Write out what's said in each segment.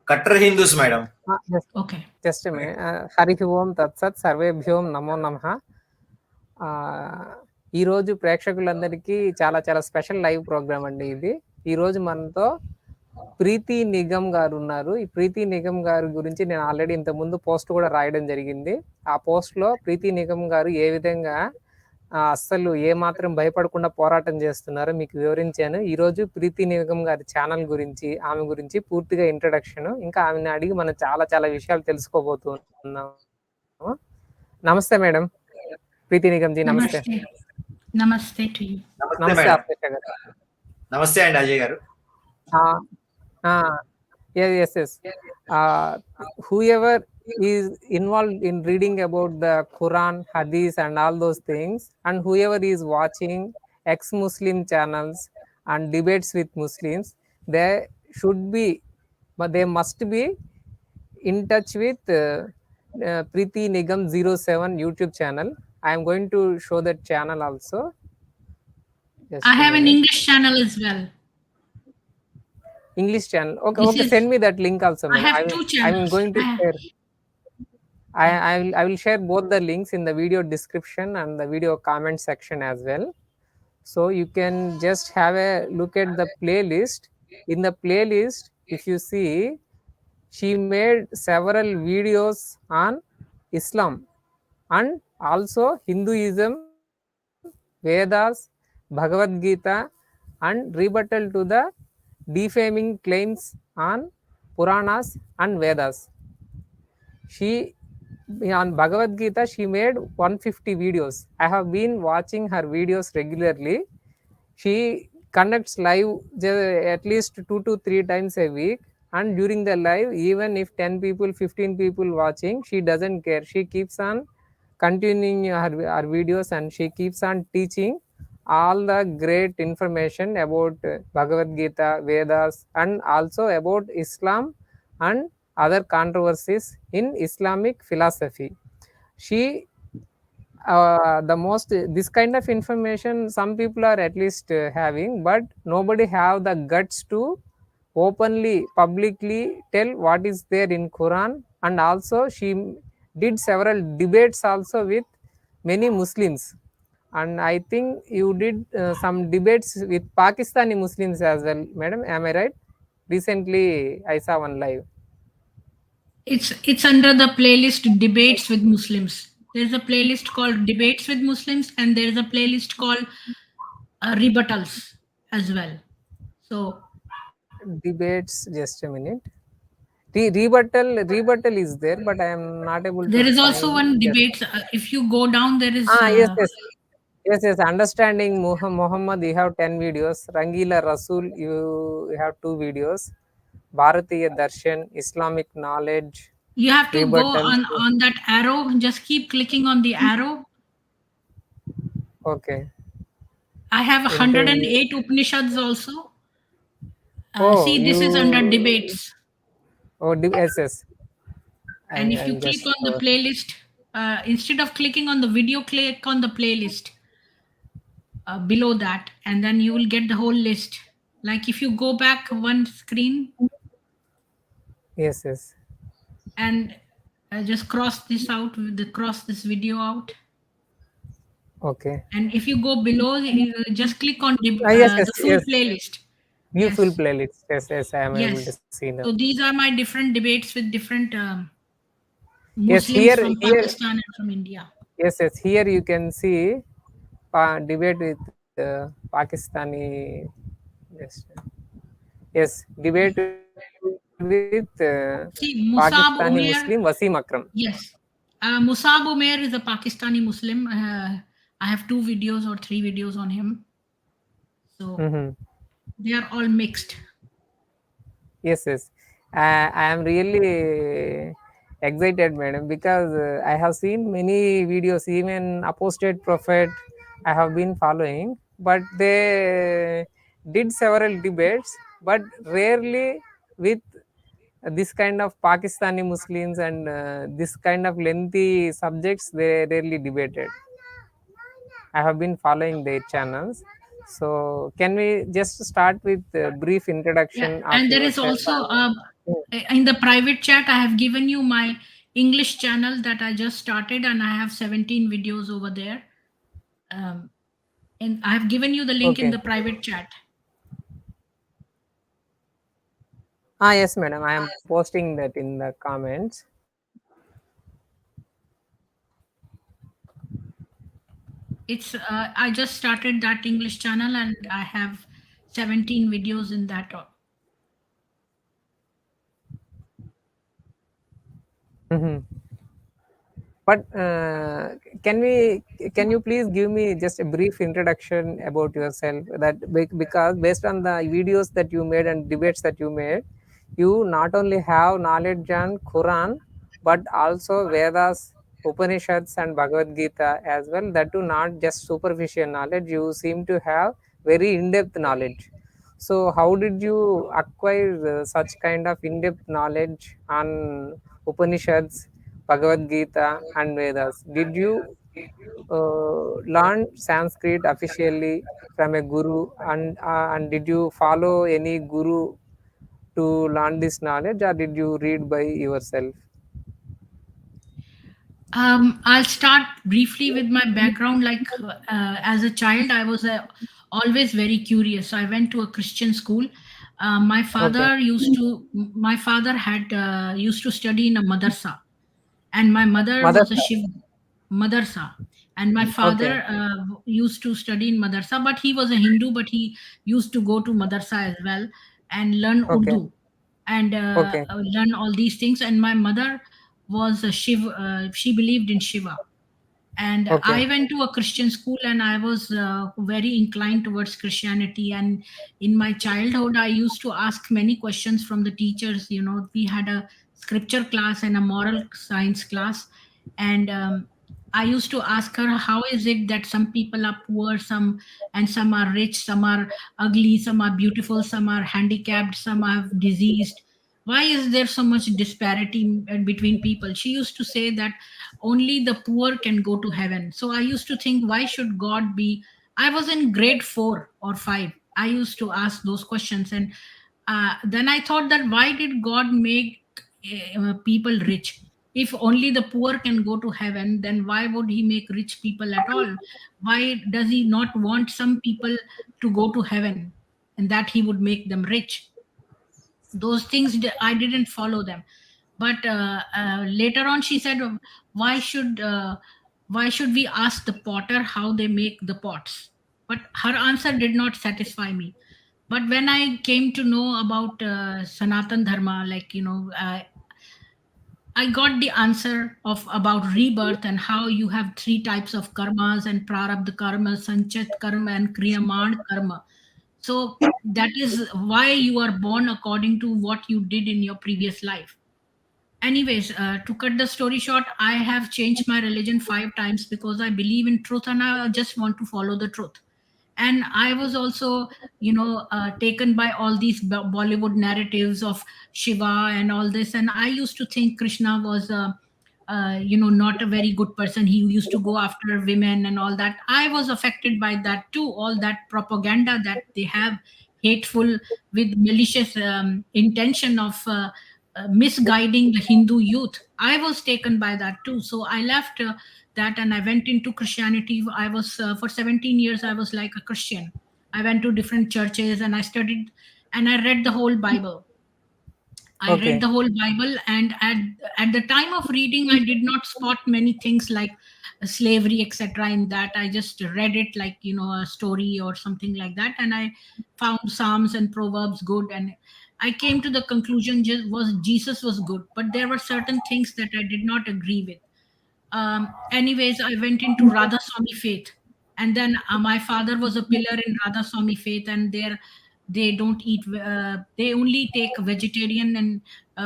Kattar Hindus, madam. Okay. Just a minute. Harihi Om Tatsat Sarvebhyom Namo Namaha. ఈ రోజు ప్రేక్షకులందరికీ చాలా చాలా స్పెషల్ లైవ్ ప్రోగ్రామ్ అండి ఇది. ఈ రోజు మనతో ప్రీతి నిగమ్ గారు ఉన్నారు. ఈ ప్రీతి నిగమ్ గారి గురించి నేను ఆల్రెడీ ఇంతకుముందు పోస్ట్ కూడా రాయడం జరిగింది. ఆ పోస్ట్లో ప్రీతి నిగమ్ గారు ఏ విధంగా అస్సలు ఏమాత్రం భయపడకుండా పోరాటం చేస్తున్నారో మీకు వివరించాను. ఈరోజు ప్రీతి నిగమ్ గారి ఛానల్ గురించి, ఆమె గురించి పూర్తిగా ఇంట్రడక్షన్, ఇంకా ఆమెను అడిగి మనం చాలా చాలా విషయాలు తెలుసుకోబోతున్నాము. నమస్తే మేడం ప్రీతి నిగమ్ జీ. నమస్తే. నమస్తే టు యు. నమస్తే ఆపేష గారు. నమస్తే అండి అజయ్ గారు. yes. Whoever is involved in reading about the Quran, Hadith and all those things, and whoever is watching ex-Muslim channels and debates with Muslims, they must be in touch with Preethi Nigam 07 YouTube channel. I am going to show that channel also. I have an English channel as well. English channel. Okay. Send me that link also. I have two channels. I'm going to share. I will share both the links in the video description and the video comment section as well. So you can just have a look at the playlist. In the playlist, if you see, she made several videos on Islam and also Hinduism, Vedas, Bhagavad Gita, and rebuttal to the defaming claims on Puranas and Vedas. On Bhagavad Gita, she made 150 videos. I have been watching her videos regularly. She conducts live at least 2 to 3 times a week. And during the live, even if 10 people, 15 people watching, she doesn't care. She keeps on continuing her videos and she keeps on teaching all the great information about Bhagavad Gita, Vedas, and also about Islam and other controversies in Islamic philosophy. She this kind of information some people are at least having, but nobody have the guts to openly, publicly tell what is there in Quran. And also she did several debates also with many Muslims. And I think you did some debates with Pakistani Muslims as well, madam. Am I right? Recently, I saw one live. It's under the playlist Debates with Muslims. There's a playlist called Debates with Muslims, and there's a playlist called Rebuttals as well. So debates, just a minute. Rebuttal is there, but I am not able to. There is also one debate. If you go down, there is. Yes. Understanding Muhammad, you have 10 videos. Rangila Rasul, you have 2 videos. Bharatiya Darshan, Islamic knowledge. You have to go on that arrow. Just keep clicking on the arrow. Okay. I have 108 Upanishads also. See, this is under debates. Yes. And if you click on the playlist, instead of clicking on the video, click on the playlist below that, and then you will get the whole list. Like if you go back one screen. Yes. And just cross this out, cross this video out. Okay. And if you go below, just click on the full playlist. View full playlist. Yes, I am able to see now. So these are my different debates with different Muslims from Pakistan and from India. Yes. Here you can see debate with Pakistani. Yes, debate with Pakistani Muslim Wasim Akram. Yes. Musab Umair is a Pakistani Muslim. I have 2 videos or 3 videos on him. So they are all mixed. Yes. I am really excited, madam, because I have seen many videos, even Apostate Prophet I have been following, but they did several debates, but rarely with this kind of Pakistani Muslims and this kind of lengthy subjects they rarely debated. I have been following their channels. So can we just start with a brief Yeah, introduction of and there is yourself? also Mm. in the private chat, I have given you my English channel that I just started, and I have 17 videos over there. Um, and I have given you the link in Okay. the private chat. Yes, madam. I am posting that in the comments. It's I just started that English channel, and I have 17 videos in that. Mhm. But can you please give me just a brief introduction about yourself? Because based on the videos that you made and debates that you made, you not only have knowledge on Quran, but also Vedas, Upanishads, and Bhagavad Gita as well. That too, not just superficial knowledge. You seem to have very in-depth knowledge. So, how did you acquire such kind of in-depth knowledge on Upanishads, Bhagavad Gita, and Vedas? Did you learn Sanskrit officially from a guru, and did you follow any guru to learn this knowledge, or did you read by yourself? I'll start briefly with my background. Like as a child, I was always very curious. I went to a Christian school. Okay, My father had used to study in a madrasa, and my mother mother. was a Shiv madrasa, and my Okay, father used to study in madrasa, but he was a Hindu, but he used to go to madrasa as well and learn okay, Urdu and okay, learn all these things. And my mother was a Shiv, she believed in Shiva, and okay, I went to a Christian school, and I was very inclined towards Christianity. And in my childhood, I used to ask many questions from the teachers. We had a scripture class and a moral science class, and I used to ask her, how is it that some people are poor, some are rich, some are ugly, some are beautiful, some are handicapped, some are diseased. Why is there so much disparity between people? She used to say that only the poor can go to heaven. So I used to think, why should God be? I was in grade 4 or 5. I used to ask those questions, and then I thought that why did God make people rich? If only the poor can go to heaven, then why would He make rich people at all? Why does He not want some people to go to heaven, and that He would make them rich? Those things I didn't follow them. But later on she said, why should we ask the potter how they make the pots? But her answer did not satisfy me. But when I came to know about Sanatan Dharma, like, I got the answer of about rebirth, and how you have three types of karmas, and prarabdha karma, sanchit karma, and kriyamad karma. So that is why you are born according to what you did in your previous life. Anyways, to cut the story short, I have changed my religion 5 times because I believe in truth, and I just want to follow the truth. And I was also, taken by all these Bollywood narratives of Shiva and all this. And I used to think Krishna was not a very good person. He used to go after women and all that. I was affected by that too, all that propaganda that they have, hateful, with malicious intention of misguiding the Hindu youth. I was taken by that too. So I left that, and I went into Christianity. I was for 17 years I was like a Christian. I went to different churches, and I studied, and I read the whole Bible. I read okay, the whole Bible, and at the time of reading, I did not spot many things like slavery, etc. In that, I just read it like, a story or something like that, and I found Psalms and Proverbs good, and I came to the conclusion just was Jesus was good, but there were certain things that I did not agree with. Anyways, I went into Radha Swami faith, and then my father was a pillar in Radha Swami faith, and there they don't eat. They only take vegetarian and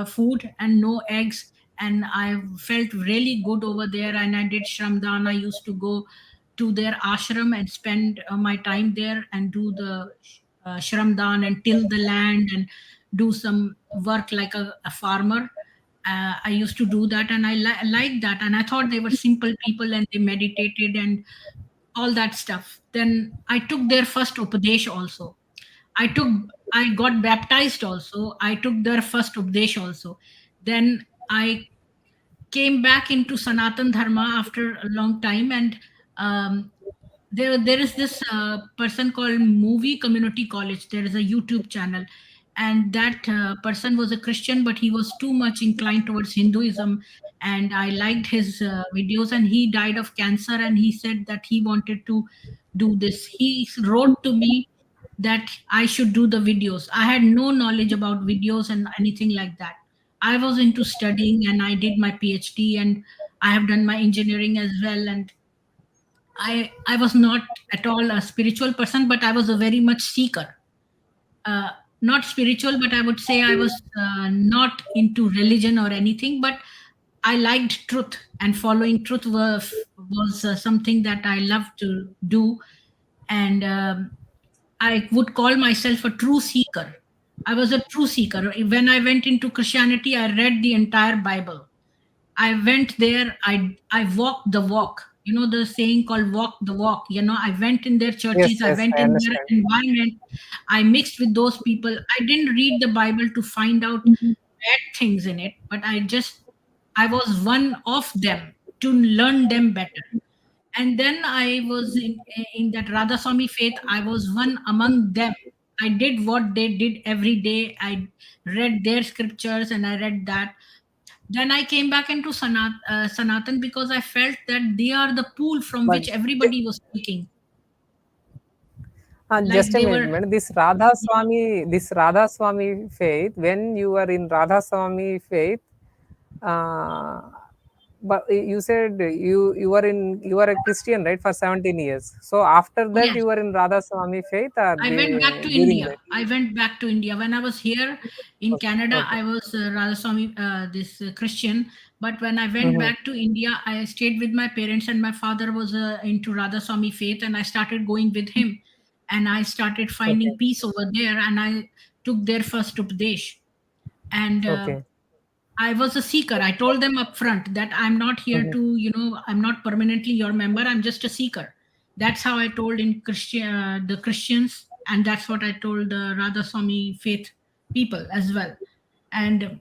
food and no eggs. And I felt really good over there, and I did shramdan. I used to go to their ashram and spend my time there and do the shramdan and till the land and do some work like a farmer. I used to do that, and I liked that, and I thought they were simple people, and they meditated, and all that stuff. Then I took their first Upadesh also. I took, I got baptized also. I took their first Upadesh also. Then I came back into Sanatan Dharma after a long time, and um, there is this person called Movie Community College. There is a YouTube channel, and that person was a Christian, but he was too much inclined towards Hinduism, and I liked his videos. And he died of cancer, and he said that he wanted to do this. He wrote to me that I should do the videos. I had no knowledge about videos and anything like that. I was into studying, and I did my PhD, and I have done my engineering as well. And I was not at all a spiritual person, but I was a very much seeker. Uh, Not spiritual, but I would say I was not into religion or anything. But I liked truth, and following truth was something that I loved to do. And I would call myself a true seeker. I was a true seeker. When I went into Christianity, I read the entire Bible. I went there, I walked the walk. You know the saying called walk the walk. You know, I went in their Yes, churches, I yes, went I in their understand. environment, I mixed with those people. I didn't read the Bible to find out bad things in it, but I was one of them to learn them better. And then I was in that Radha Swami faith. I was one among them. I did what they did every day. I read their scriptures, and I read that. Then I came back into Sanatan, because I felt that they are the pool from But which everybody was speaking. Like just a they minute, were, madam. This Radha Swami faith, when you were in Radha Swami faith, uh, but you said you were a Christian, right, for 17 years. So after that, yes. you were in Radha Swami faith, or I went back to during India. that? I went back to India. When I was here in Okay, Canada, okay. I was Radhaswami, this Christian. But when I went Mm-hmm. back to India, I stayed with my parents, and my father was into Radhaswami faith, and I started going with him. And I started Okay, finding peace over there, and I took their first Upadesh. And okay. I was a seeker. I told them up front that I'm not here Mm-hmm. to, I'm not permanently your member. I'm just a seeker. That's how I told in the Christians, and that's what I told the Radha Swami faith people as well. And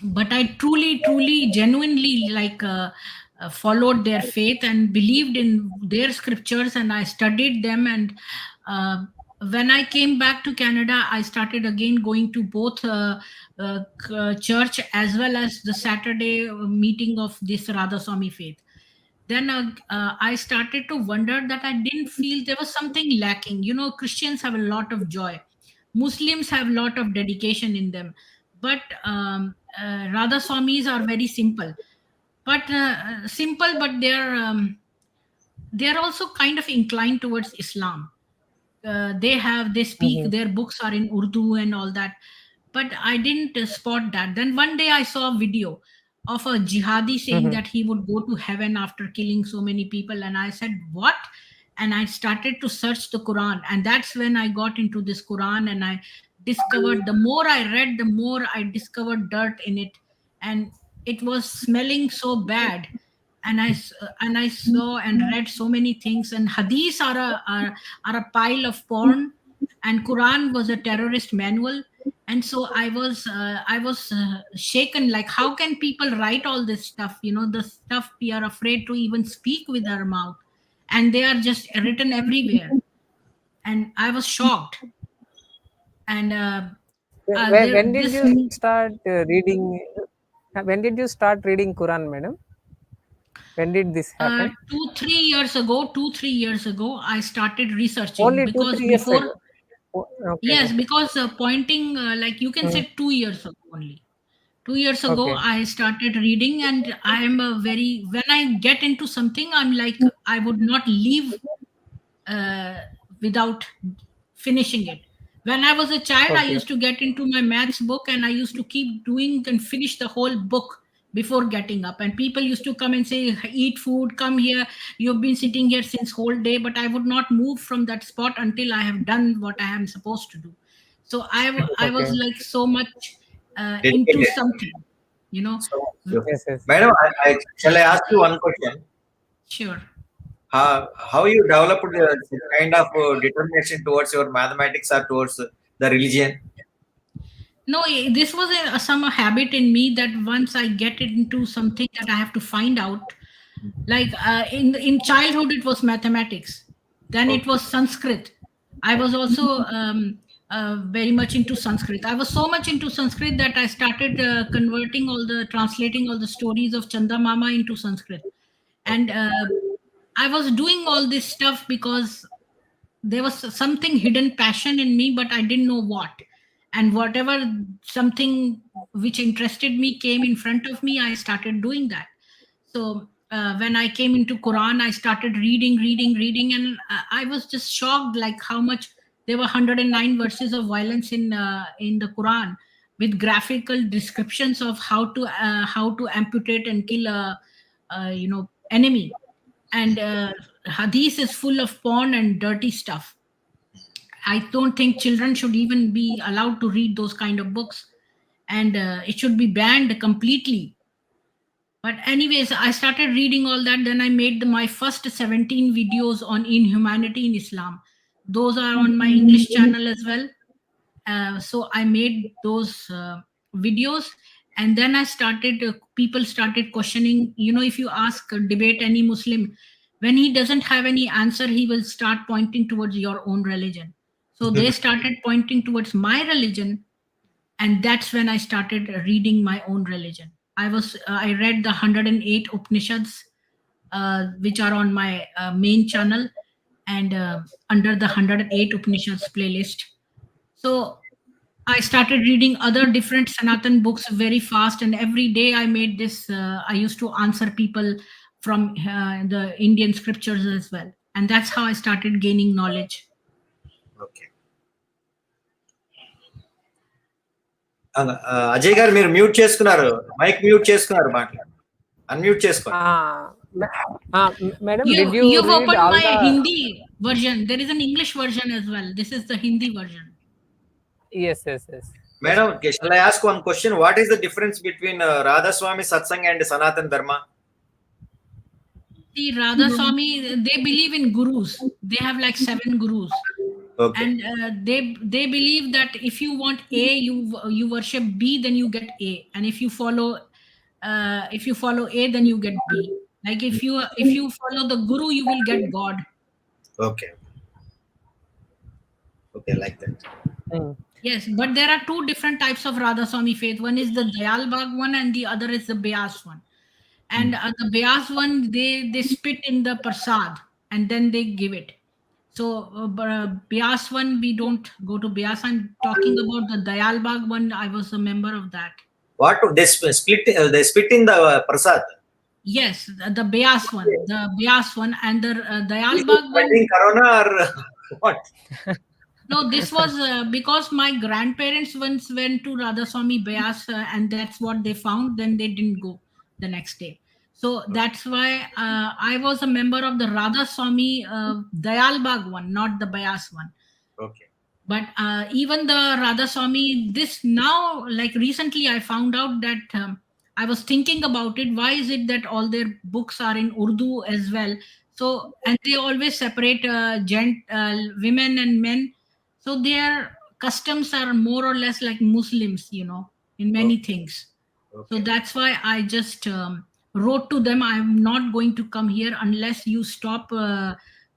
but I truly genuinely followed their faith and believed in their scriptures, and I studied them. And uh, when I came back to Canada, I started again going to both church as well as the Saturday meeting of this Radha Swami faith. Then I started to wonder that I didn't feel there was something lacking. Christians have a lot of joy, Muslims have a lot of dedication in them, but Radha Swamis are very simple. But simple, but they're also kind of inclined towards Islam. They speak, Mm-hmm. their books are in Urdu and all that. But I didn't spot that. Then one day I saw a video of a jihadi saying Mm-hmm. that he would go to heaven after killing so many people, and I said, what? And I started to search the Quran, and that's when I got into this Quran, and I discovered, the more I read, the more I discovered dirt in it. And it was smelling so bad. And I saw and read so many things, and hadiths are a pile of porn, and Quran was a terrorist manual. And so I was shaken, like, how can people write all this stuff, the stuff we are afraid to even speak with our mouth, and they are just written everywhere. And I was shocked. And When did this you start reading? When did you start reading Quran, madam? When did this happen? 2 3 years ago I started researching, Only two, because 3 years before, ago. Okay, yes, okay. because pointing, like, you can Mm, say 2 years ago only. 2 years ago okay, I started reading, and I am a very, when I get into something, I'm like, I would not leave uh, without finishing it. When I was a child, I okay, used to get into my maths book, and I used to keep doing and finish the whole book before getting up. And people used to come and say, eat food, come here, you've been sitting here since whole day. But I would not move from that spot until I have done what I am supposed to do. So I was okay. like so much into Dedicated. something, you know So, so. Yes, yes. Madam, shall I ask you one question? Sure. how you developed this kind of determination towards your mathematics or towards the religion? No, this was some habit in me that once I get into something that I have to find out. Like in childhood, it was mathematics. Then it Okay. was Sanskrit. I was also very much into Sanskrit. I was so much into Sanskrit that I started translating all the stories of Chanda Mama into Sanskrit. And Okay. I was doing all this stuff because there was something hidden passion in me, but I didn't know what. And whatever something which interested me came in front of me, I started doing that. So when I came into Quran, I started reading, and I was just shocked, like how much there were 109 verses of violence in the Quran, with graphical descriptions of how to amputate and kill a enemy. And Hadith is full of porn and dirty stuff. I don't think children should even be allowed to read those kind of books, and it should be banned completely. But anyways, I started reading all that. Then I made my first 17 videos on inhumanity in Islam. Those are on my English channel as well. So I made those videos, and then I started. People started questioning. If you ask debate any Muslim, when he doesn't have any answer, he will start pointing towards your own religion. So they started pointing towards my religion, and that's when I started reading my own religion. I read the 108 Upanishads, which are on my main channel, and under the 108 Upanishads playlist. So I started reading other different Sanatan books very fast, and every day I made this. I used to answer people from the Indian scriptures as well, and that's how I started gaining knowledge. Okay. Ajay గారు మీరు mute చేసుకున్నారు, mic mute చేసుకున్నారు, మాటలు unmute చేసుకోండి. Madam, You've did you read opened all my the... Hindi version. There is an English version as well. This is the Hindi version. Yes. Madam, shall I ask one question? What is the difference between Radha Swami Satsang and Sanatan Dharma? See, Radha Swami, they believe in gurus. They have like 7 gurus. Okay. And they believe that if you want A, you worship B, then you get A. And if you follow A, then you get B. Like if you follow the guru, you will get God. Okay. Okay, like that. Yes, but there are 2 different types of Radha Swami faith. One is the Dayal Bagh one, and the other is the Beas one. And the Beas one, they spit in the prasad and then they give it. So Beas one, we don't go to Beas. I'm talking about the Dayal Bagh one. I was a member of that. What they split? They spit in the prasad. Yes, the Beas one, and the Dayal Bagh one. Corona or what? No, this was because my grandparents once went to Radha Swami Beas, and that's what they found. Then they didn't go the next day. So that's why I was a member of the Radha Swami Dayal Bagh one, not the Beas one. Okay. But even the Radha Swami, this now, like recently, I found out that I was thinking about it. Why is it that all their books are in Urdu as well? So, and they always separate women and men. So their customs are more or less like Muslims, in many things. Okay. So that's why I just wrote to them, I'm not going to come here unless you stop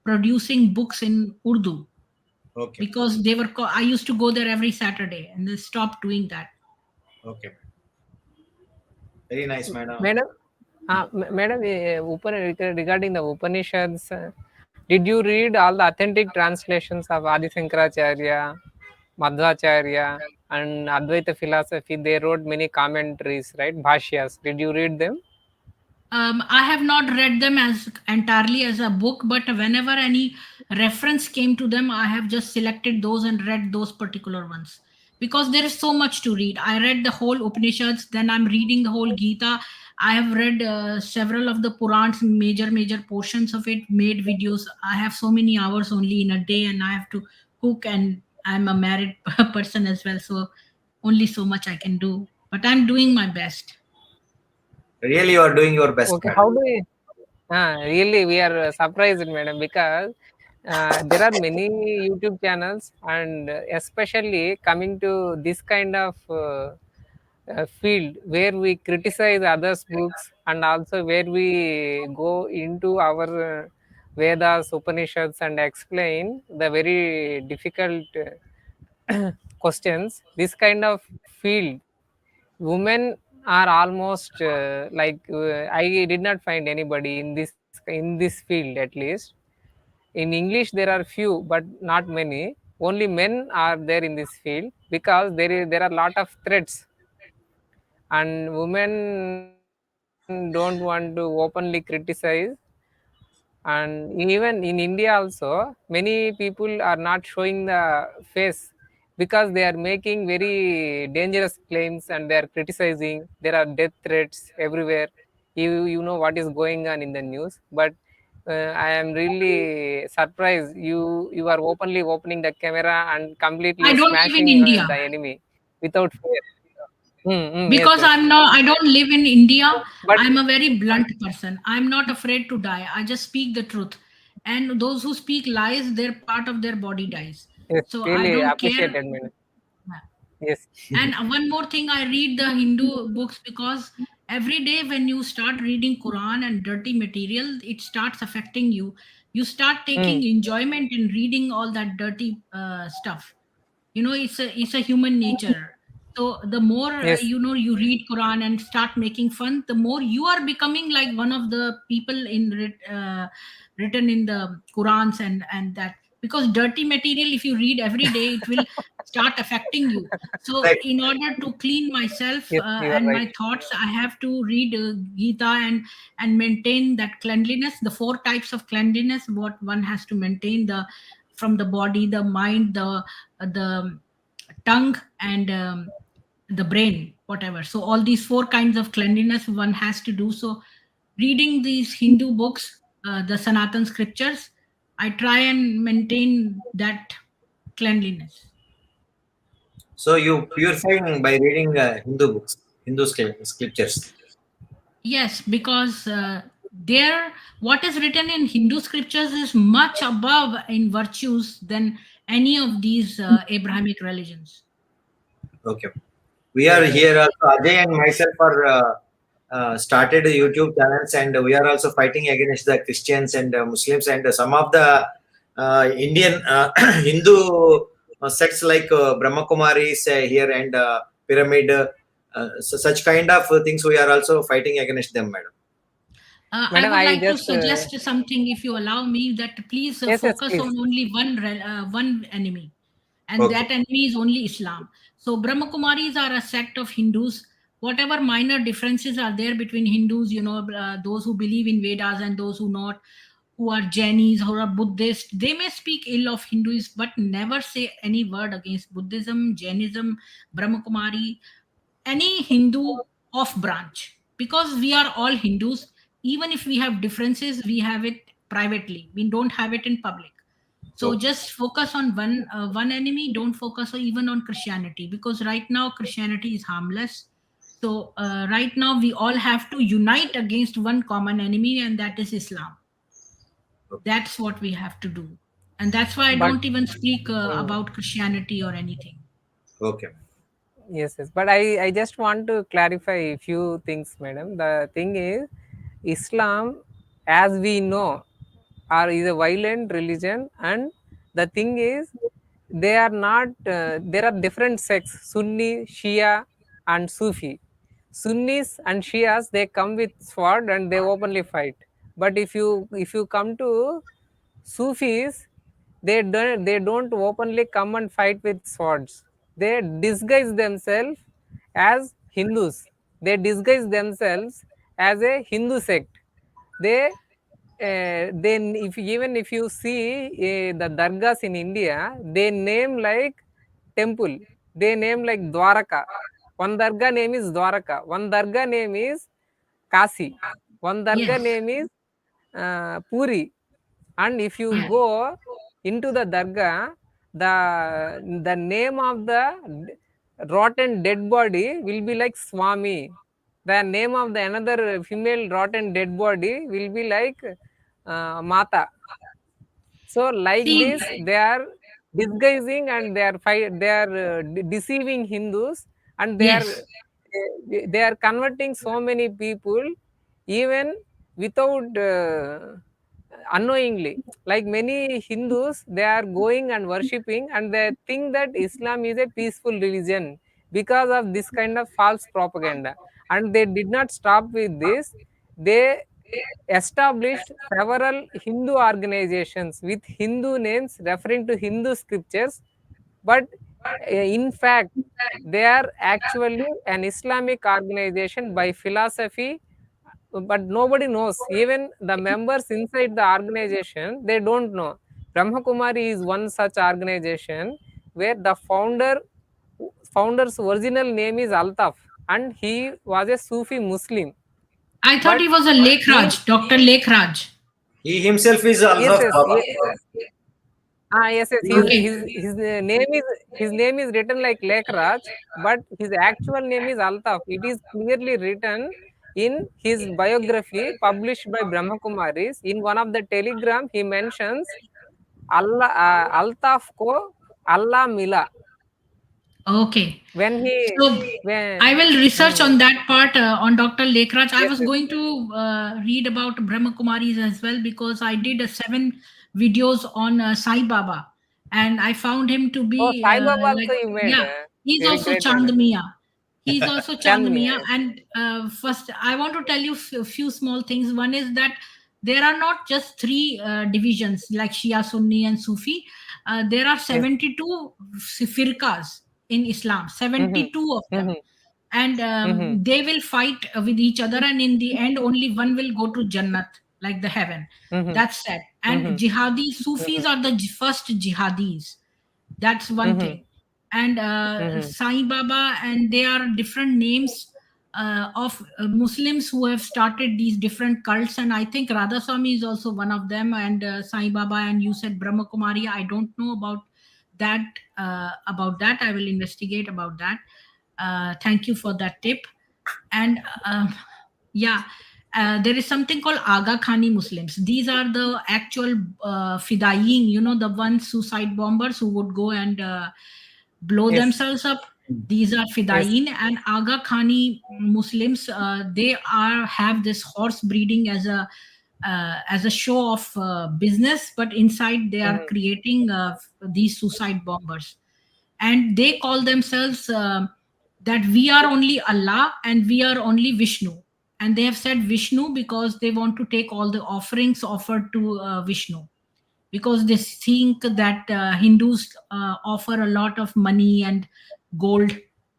producing books in Urdu. Okay. Because I used to go there every Saturday, and they stopped doing that. Okay. Very nice, madam. Madam, regarding the Upanishads, did you read all the authentic translations of Adi Shankaracharya, Madhvacharya, and Advaita philosophy? They wrote many commentaries, right? Bhashyas. Did you read them? I have not read them as entirely as a book, but whenever any reference came to them, I have just selected those and read those particular ones, because there is so much to read. I read the whole Upanishads, then I'm reading the whole Gita. I have read several of the Purans, major portions of it, made videos. I have so many hours only in a day, and I have to cook, and I'm a married person as well, so only so much I can do. But I'm doing my best. Really, you are doing your best. Okay, madam. Really, we are surprised, madam, because there are many YouTube channels, and especially coming to this kind of field where we criticize others' books, and also where we go into our Vedas, Upanishads, and explain the very difficult questions. This kind of field, women are almost I did not find anybody in this field, at least. In English there are few but not many. Only men are there in this field, because there are a lot of threats, and women don't want to openly criticize. And even in India also, many people are not showing the face, because they are making very dangerous claims and they are criticizing. There are death threats everywhere. You know what is going on in the news. But I am really surprised, you are openly opening the camera and I completely don't live in smashing India. the enemy without fear. Yes, Because yes. I don't live in India. But I'm a very blunt person. I'm not afraid to die. I just speak the truth, and those who speak lies, their part of their body dies. yes, So I really don't care. appreciated, man. Yes. And one more thing, I read the Hindu books because every day when you start reading Quran and dirty material, it starts affecting you. You start taking Mm, enjoyment in reading all that dirty stuff. It's a human nature. So the more yes. you read Quran and start making fun, the more you are becoming like one of the people written in the Qurans, and that, because dirty material, if you read every day, it will start affecting you. So Right. in order to clean myself Yes, you are and right. my thoughts, I have to read Gita, and maintain that cleanliness, the four types of cleanliness what one has to maintain: the from the body, the mind, the tongue, and the brain, whatever. So all these four kinds of cleanliness one has to do. So reading these Hindu books, the Sanatan scriptures, I try and maintain that cleanliness. So you purifying by reading Hindu books, scriptures. Yes, because there, what is written in Hindu scriptures is much above in virtues than any of these Abrahamic religions. Okay. We are here also. Ajay and myself are started YouTube channels, and we are also fighting against the Christians and Muslims and some of the Indian Hindu sects like Brahma Kumaris here and Pyramid. Such kind of things we are also fighting against them, madam. I Madam, would I like to just suggest something, if you allow me, that please yes, yes, focus on please. only one enemy, and Okay. that enemy is only Islam. So Brahma Kumaris are a sect of Hindus. Whatever minor differences are there between Hindus, those who believe in Vedas and those who not, who are Jainis or are Buddhist, they may speak ill of Hindus, but never say any word against Buddhism, Jainism, Brahma Kumari, any Hindu off branch, because we are all Hindus. Even if we have differences, we have it privately. We don't have it in public. So Okay. just focus on one enemy. Don't focus even on Christianity, because right now Christianity is harmless. So right now we all have to unite against one common enemy, and that is Islam. Okay. That's what we have to do, and that's why I But don't even speak mm, about Christianity or anything. Okay. yes, yes. But I just want to clarify a few things, madam. The thing is, Islam, as we know, is a violent religion, and the thing is, they are not. There are different sects: Sunni, Shia, and Sufi. Sunnis and Shias, they come with sword and they openly fight. But if you come to Sufis, they don't openly come and fight with swords. They disguise themselves as Hindus. They disguise themselves as a Hindu sect. They then if even if you see the dargahs in India, they name like temple. They name like Dwaraka. One dargah name is Dwaraka. One dargah name is Kasi. One dargah Yes, name is Puri. And if you yes, go into the dargah, the name of the rotten dead body will be like Swami. the name of the another female rotten dead body will be like Mata. So like See, this, they are disguising and they are deceiving Hindus, and yes, they are converting so many people even without unknowingly. Like many Hindus, they are going and worshipping, and they think that Islam is a peaceful religion because of this kind of false propaganda. And they did not stop with this. They established several Hindu organizations with Hindu names referring to Hindu scriptures, but in fact, they are actually an Islamic organization by philosophy, but nobody knows. Even the members inside the organization, they don't know. Brahma Kumari is one such organization where the founder's original name is Altaf, and he was a Sufi Muslim. I thought But he was a Lake he Raj, Dr. Lake Raj. He himself is yes, Al-Zaf yes, Baba. yes, yes. Okay. His name is written like Lake Raj, but his actual name is Altaf. It is clearly written in his biography published by Brahma Kumaris. In one of the telegram, he mentions Allah Altaf ko Allah Mila. Okay. When he So when I will research hmm, on that part on Dr. Lekraj. I yes, was yes. going to read about Brahma Kumaris as well because I did 7 videos on Sai Baba, and I found him to Oh, be Sai Baba like, also you made. yeah, he's Very also great one. Chandmiya. He's also Chand Mia. Chandmiya. And first, I want to tell you a few small things. One is that there are not just 3 divisions like Shia, Sunni, and Sufi. There are Yes. 72 firqas in Islam, Mm-hmm. 72 of them. Mm-hmm. And Mm-hmm. they will fight with each other, and in the end, only one will go to Jannat, like the heaven. Mm-hmm. That's said. And Mm-hmm. Jihadi Sufis are the first Jihadis. That's one Mm-hmm. thing. And Mm-hmm. Sai Baba, and they are different names of Muslims who have started these different cults. And I think Radha Swami is also one of them, and Sai Baba, and you said Brahma Kumari. I don't know that. About that, I will investigate about that. Thank you for that tip. And yeah, there is something called Aga Khani Muslims. These are the actual fidayin, the ones suicide bombers who would go and blow Yes. themselves up. These are Yes. fidayin. And Aga Khani Muslims. They have this horse breeding as a show of business, but inside they are Mm-hmm. creating these suicide bombers, and they call themselves that we are only Allah and we are only Vishnu. And they have said Vishnu because they want to take all the offerings offered to Vishnu, because they think that Hindus offer a lot of money and gold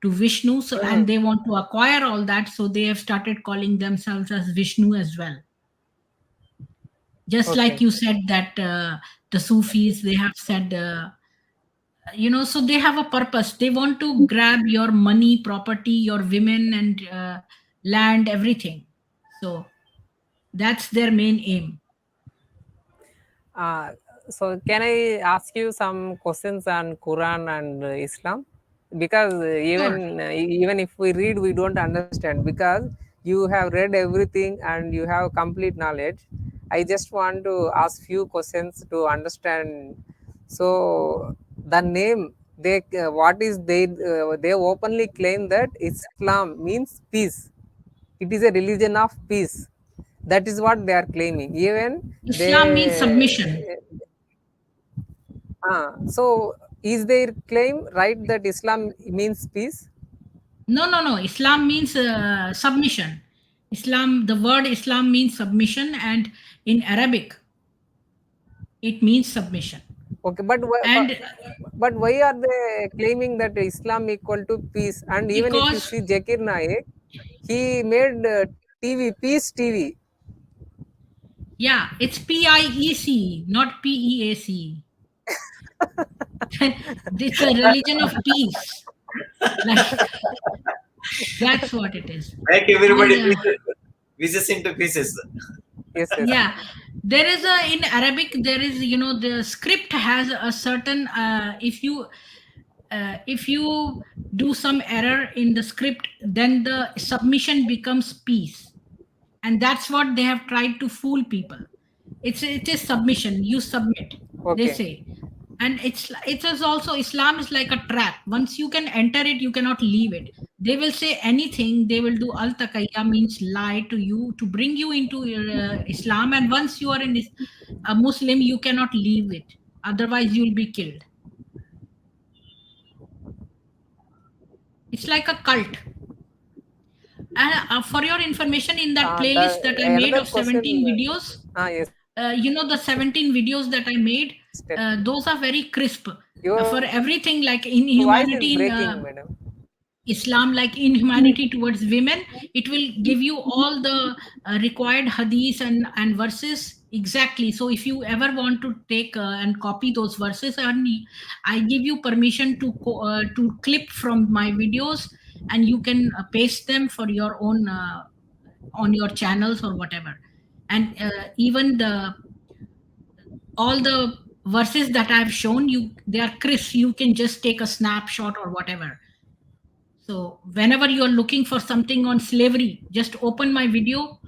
to Vishnu, so, Mm-hmm. and they want to acquire all that, so they have started calling themselves as Vishnu as well. Just like Okay. you said that the Sufis, they have said so they have a purpose. They want to grab your money, property, your women, and land, everything. So that's their main aim. Uh, so can I ask you some questions on Quran and Islam? Because Sure. even if we read, we don't understand because you have read everything and you have complete knowledge. I just want to ask few questions to understand. So the name they what is they openly claim that Islam means peace. It is a religion of peace. That is what they are claiming. Even Islam means submission. they so is their claim right that Islam means peace? No, no, no. Islam means submission. The word Islam means submission, and in Arabic, it means submission. Okay, And but why are they claiming that Islam equal to peace? And even if you because, see Zakir Naik, he made TV Peace TV. yeah, it's PIEC, not PEAC. It's a religion of peace. Like, that's what it is. Make And everybody pieces into pieces. Yes, yes. yeah, there is in Arabic, there is, the script has a certain, if you if you do some error in the script, then the submission becomes peace, and that's what they have tried to fool people. It is submission. You submit, they Okay. say. And it is also, Islam is like a trap. Once you can enter it, you cannot leave it. They will say anything. They will do al taqiyya, means lie to you, to bring you into Islam. And once you are a Muslim, you cannot leave it, otherwise you'll be killed. It's like a cult. And for your information, in that playlist that I made Another of 17 question. videos, Yes. the 17 videos that I made, those are very crisp. For Your everything, like voice is inhumanity in breaking, madam. Islam, like inhumanity towards women, it will give you all the required hadiths and verses exactly. So if you ever want to take and copy those verses, and I give you permission to clip from my videos, and you can paste them for your own on your channels or whatever. And even the all the verses that I've shown you, they are crisp. You can just take a snapshot or whatever. So whenever you are looking for something on slavery, just open my video,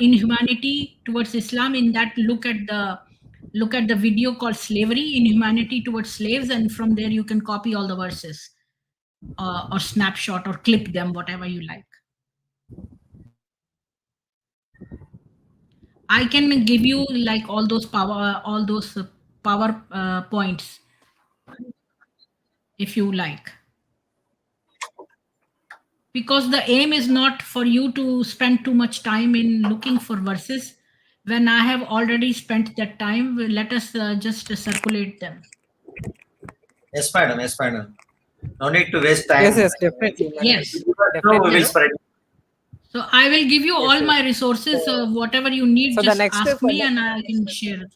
Inhumanity Towards Islam. In that, look at the video called Slavery, Inhumanity Towards Slaves, and from there you can copy all the verses, or snapshot or clip them, whatever you like. I can give you like all those power points if you like. Because the aim is not for you to spend too much time in looking for verses. When I have already spent that time, let us just circulate them. Yes, madam. Yes, madam. No need to waste time. Yes, yes, definitely, madam. Yes. No, we will Definitely. spread. So I will give you Yes, all yes. my resources. Whatever you need, So the just next ask me and I can share.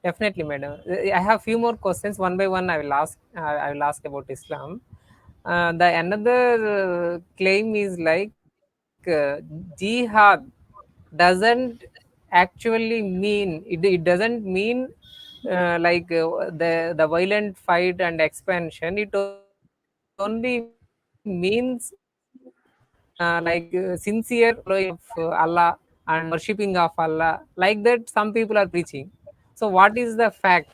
definitely, madam. I have few more questions. One by one, I will ask. I will ask about Islam. The another claim is like jihad doesn't actually mean it doesn't mean like the violent fight and expansion. It only means like sincere following of Allah and worshipping of Allah. Like that, some people are preaching. So, what is the fact?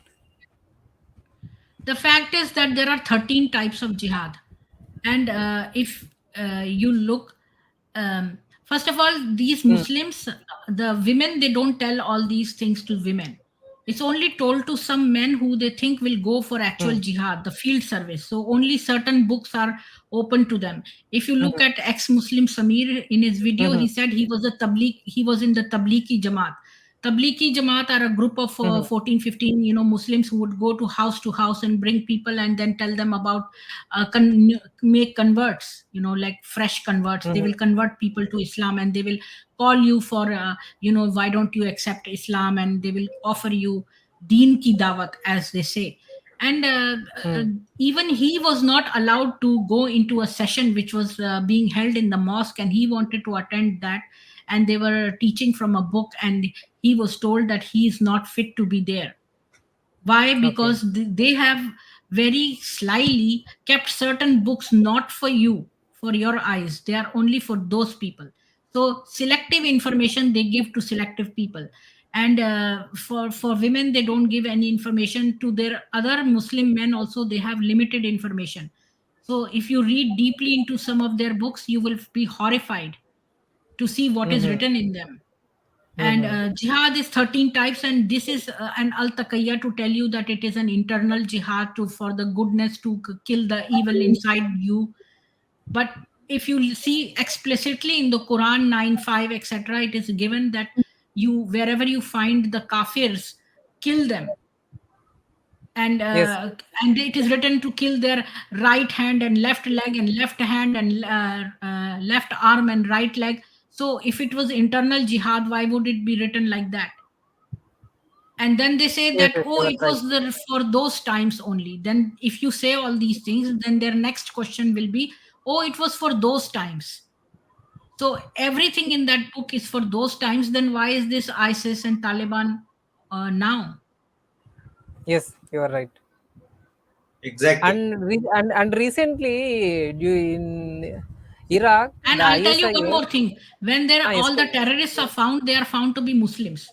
The fact is that there are 13 types of jihad. And if you look, first of all, these Hmm. Muslims, the women, they don't tell all these things to women. It's only told to some men who they think will go for actual Hmm. jihad, the field service. So only certain books are open to them. If you look Mhm. at ex-Muslim Samir, in his video, he Mhm. said he was in the Tablighi Jamaat. Tablighi Jamaat are a group of Mhm. 14, 15, Muslims who would go to house and bring people and then tell them about make converts, like fresh converts. They Mhm. will convert people to Islam, and they will call you for, why don't you accept Islam? And they will offer you deen ki dawat, as they say. And uh, Hmm. even he was not allowed to go into a session which was being held in the mosque, and he wanted to attend that. And they were teaching from a book, and he was told that he is not fit to be there. Why? Okay. Because they have very slyly kept certain books not for you, for your eyes. They are only for those people. So selective information they give to selective people. And for women, they don't give any information. To their other Muslim men also, they have limited information. So if you read deeply into some of their books, you will be horrified to see what is Mhm. written in them. And Mhm. jihad is 13 types, and this is an al taqiyya, to tell you that it is an internal jihad, to for the goodness, to kill the evil inside you. But if you see explicitly in the Quran 9:5, etc., it is given that you, wherever you find the kafirs, kill them. And Yes. and it is written to kill their right hand and left leg, and left hand and left arm and right leg. So if it was internal jihad, why would it be written like that? And then they say Yes. that, Yes. oh, You are it right. was for those times only. Then if you say all these things, then their next question will be, oh, it was for those times. So everything in that book is for those times. Then why is this ISIS and Taliban now? Yes. You are right. Exactly. And recently in Iraq, And the I'll tell you ISIS. one more thing. When there Yes, all the terrorists are found, they are found to be Muslims.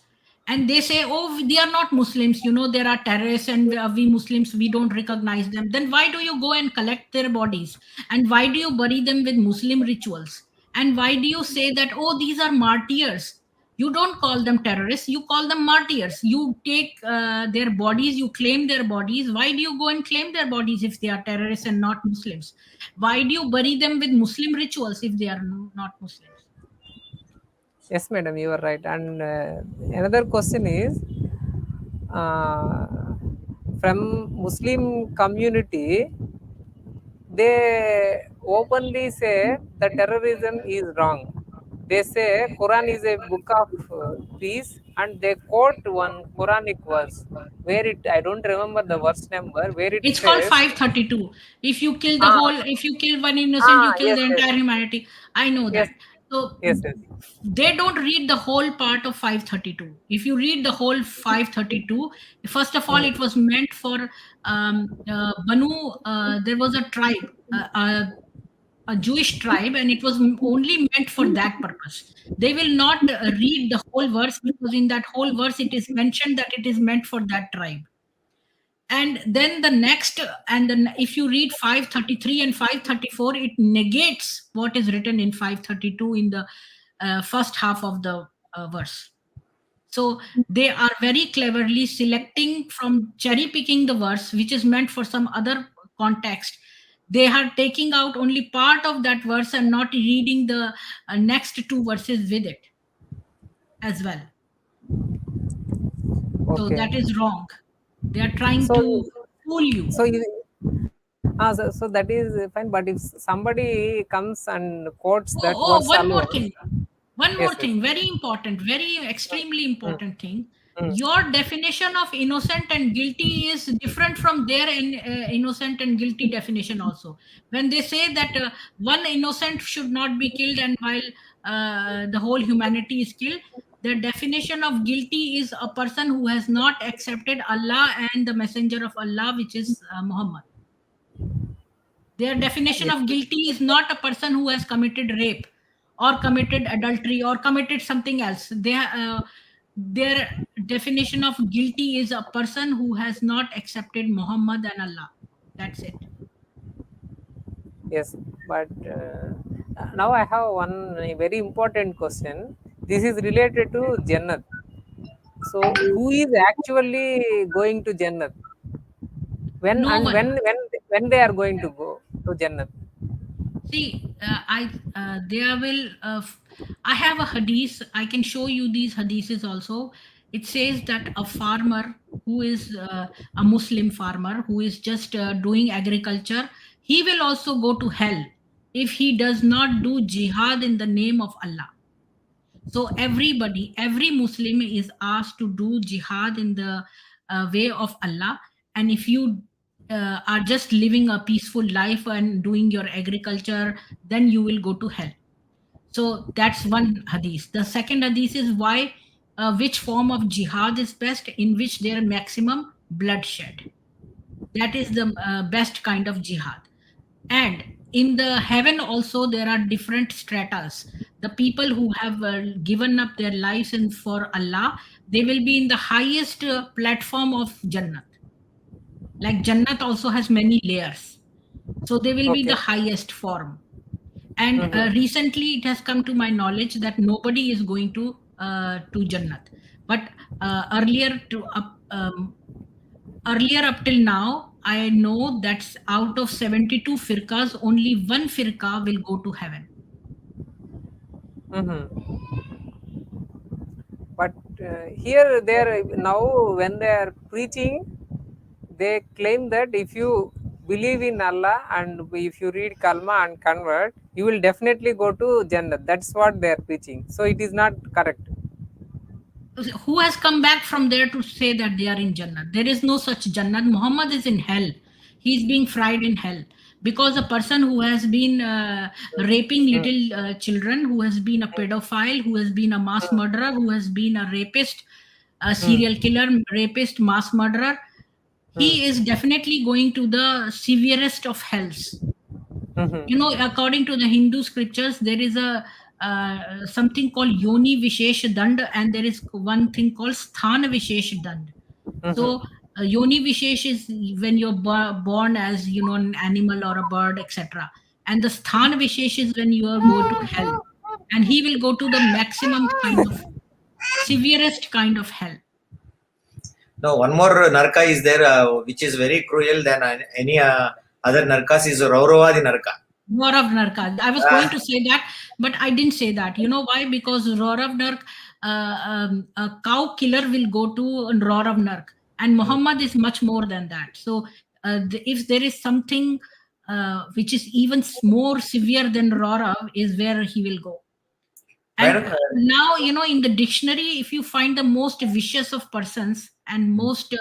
And they say, oh, they are not Muslims. You know, there are terrorists and we Muslims, we don't recognize them. Then why do you go and collect their bodies? And why do you bury them with Muslim rituals? And why do you say that, oh, these are martyrs? You don't call them terrorists, you call them martyrs. You take their bodies, you claim their bodies. Why do you go and claim their bodies if they are terrorists and not Muslims? Why do you bury them with Muslim rituals if they are not Muslims? yes, madam, you are right. And another question is, uh, from Muslim community, they openly say that terrorism is wrong. They say Quran is a book of peace, and they quote one Quranic verse where it, I don't remember the verse number, where it It's called says, 532. If you kill the ah, whole, if you kill one innocent, you kill yes, the yes, entire humanity. I know yes, that. So yes, yes. they don't read the whole part of 532. If you read the whole 532, first of all, Mm. it was meant for Banu. There was a tribe, a Jewish tribe, and it was only meant for that purpose. They will not read the whole verse because in that whole verse it is mentioned that it is meant for that tribe. And then the next, and then if you read 533 and 534, it negates what is written in 532 in the first half of the verse. So they are very cleverly selecting from cherry picking the verse which is meant for some other context. They are taking out only part of that verse and not reading the next two verses with it as well. So Okay. that is wrong. They are trying So, to fool you. so you, so that is fine. But if somebody comes and quotes that Oh, verse one more alone, thing. One more yes, yes. thing, very important, very extremely Mm, important thing. mm. Your definition of innocent and guilty is different from their innocent and guilty definition also. When they say that one innocent should not be killed and while the whole humanity is killed, the definition of guilty is a person who has not accepted Allah and the messenger of Allah, which is Muhammad. Their definition Yes, of guilty is not a person who has committed rape or committed adultery or committed something else. Their definition of guilty is a person who has not accepted Muhammad and Allah. That's it. yes. But now I have one very important question. This is related to Jannat. So, who is actually going to Jannat? When No and one. when they are going to go to Jannat? See, there will. I have a hadith. I can show you these hadiths also. It says that a farmer who is a Muslim farmer who is just doing agriculture, he will also go to hell if he does not do jihad in the name of Allah. So everybody, every Muslim is asked to do jihad in the way of Allah. And if you are just living a peaceful life and doing your agriculture, then you will go to hell. So that's one hadith. The second hadith is why, which form of jihad is best, in which there maximum bloodshed. That is the best kind of jihad. And in the heaven also there are different stratas. The people who have given up their lives and for Allah, they will be in the highest platform of Jannat. Like Jannat also has many layers, so they will be the Okay. highest form. And Mm-hmm. recently it has come to my knowledge that nobody is going to Jannat. But earlier up till now, I know that out of 72 firqas, only one firqa will go to heaven. Mm-hmm. But here they are now when they are preaching, they claim that if you believe in Allah and if you read Kalma and convert, you will definitely go to Jannah. That's what they are preaching. So it is not correct. Who has come back from there to say that they are in Jannah? There is no such Jannah. Muhammad is in hell. He is being fried in hell because a person who has been raping Mm, little children, who has been a pedophile, who has been a mass mm, murderer, who has been a rapist, a mm, serial killer, rapist, mass murderer, he is definitely going to the severest of hells. According to the Hindu scriptures, there is a something called Yoni Vishesh Dand, and there is one thing called Sthana Vishesh Dand. So, Yoni Vishesh is when you're born as an animal or a bird, etc. And the Sthana Vishesh is when you are go to hell, and he will go to the maximum kind of severest kind of hell. No, one more narka is there, which is very cruel than any other narkas, is Rauravadi narka. Rorav Narka. I was going to say that, but I didn't say that. You know why? Because Rorav Nark, a cow killer will go to Rorav Nark, and Muhammad is much more than that. So, if there is something which is even more severe than Rorav, is where he will go. And Madam, now, in the dictionary, if you find the most vicious of persons and most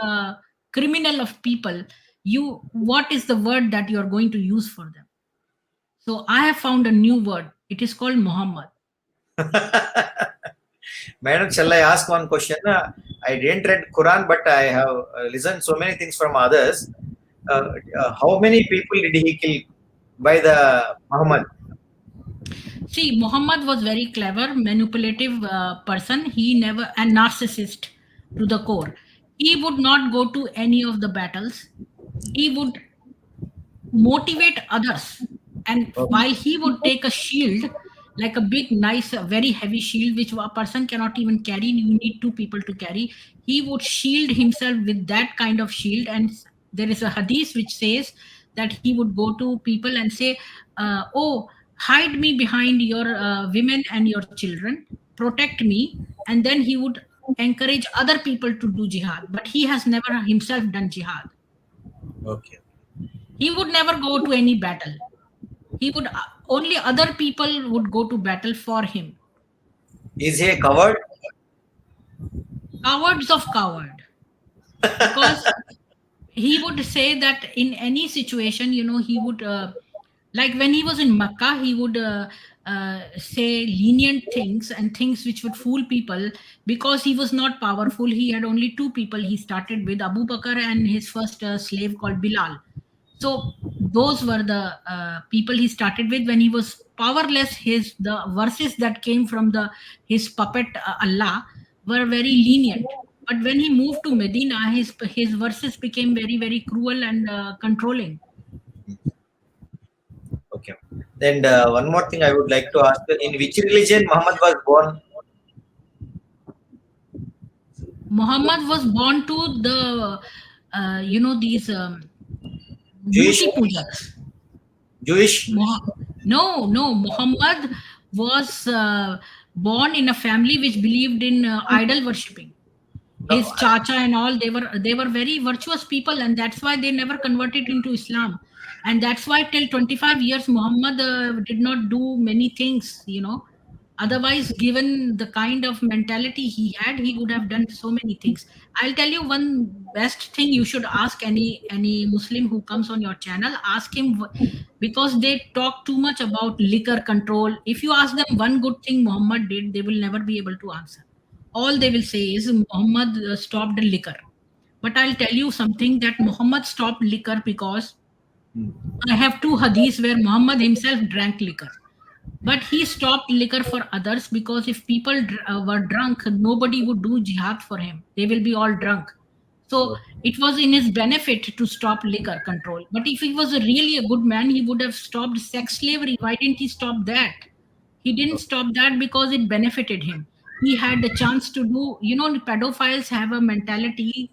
criminal of people, what is the word that you are going to use for them? So I have found a new word. It is called Muhammad. Madam, shall I ask one question? I didn't read Quran, but I have listened so many things from others. How many people did he kill by the Muhammad? See, Muhammad was very clever, manipulative person. He never and narcissist to the core. He would not go to any of the battles. He would motivate others, and while he would take a shield, like a big nice very heavy shield which a person cannot even carry, you need two people to carry, he would shield himself with that kind of shield. And there is a hadith which says that he would go to people and say, oh, hide me behind your women and your children, protect me. And then he would encourage other people to do jihad, but he has never himself done jihad. Okay. He would never go to any battle. He would only other people would go to battle for him. Is he a coward? Cowards of coward. Because he would say that in any situation, he would, like when he was in Makkah, he would say lenient things and things which would fool people, because he was not powerful. He had only two people he started with, Abu Bakr and his first slave called Bilal. So those were the people he started with when he was powerless. The verses that came from his puppet Allah were very lenient. But when he moved to Medina, his verses became very, very cruel and controlling. Okay. Then one more thing I would like to ask: in which religion Muhammad was born? Muhammad was born to the these Jewish. Murti Pujaks. Jewish. No. Muhammad was born in a family which believed in idol worshipping. His chacha and all, they were very virtuous people, and that's why they never converted into Islam. And that's why till 25 years Muhammad did not do many things. Otherwise, given the kind of mentality he had, he would have done so many things. I'll tell you one best thing you should ask any Muslim who comes on your channel. Ask him, because they talk too much about liquor control. If you ask them one good thing Muhammad did, they will never be able to answer. All they will say is Muhammad stopped liquor. But I'll tell you something, that Muhammad stopped liquor because I have two hadiths where Muhammad himself drank liquor. But he stopped liquor for others, because if people were drunk, nobody would do jihad for him. They will be all drunk. So it was in his benefit to stop liquor control. But if he was really a good man, he would have stopped sex slavery. Why didn't he stop that? He didn't stop that because it benefited him. He had the chance to do, pedophiles have a mentality.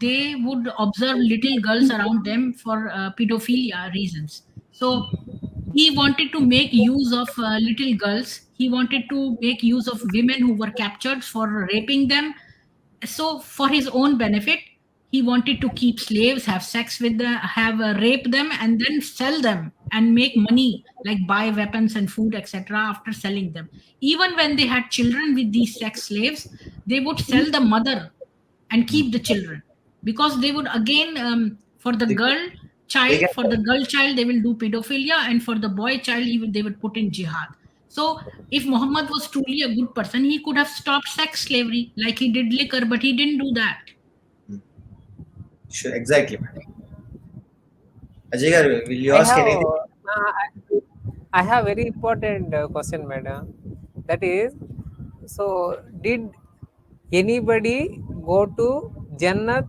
They would observe little girls around them for pedophilia reasons. So he wanted to make use of little girls. He wanted to make use of women who were captured for raping them. So for his own benefit, he wanted to keep slaves, have sex with them, rape them, and then sell them and make money, like buy weapons and food, etc. after selling them. Even when they had children with these sex slaves, they would sell the mother and keep the children, because they would again, for the girl child, they will do pedophilia, and for the boy child, they would put in jihad. So if Muhammad was truly a good person, he could have stopped sex slavery like he did liquor, but he didn't do that. Sure, exactly, madam. Ajay garu, will you I ask have anything? I have very important question, madam. That is, so did anybody go to Jannat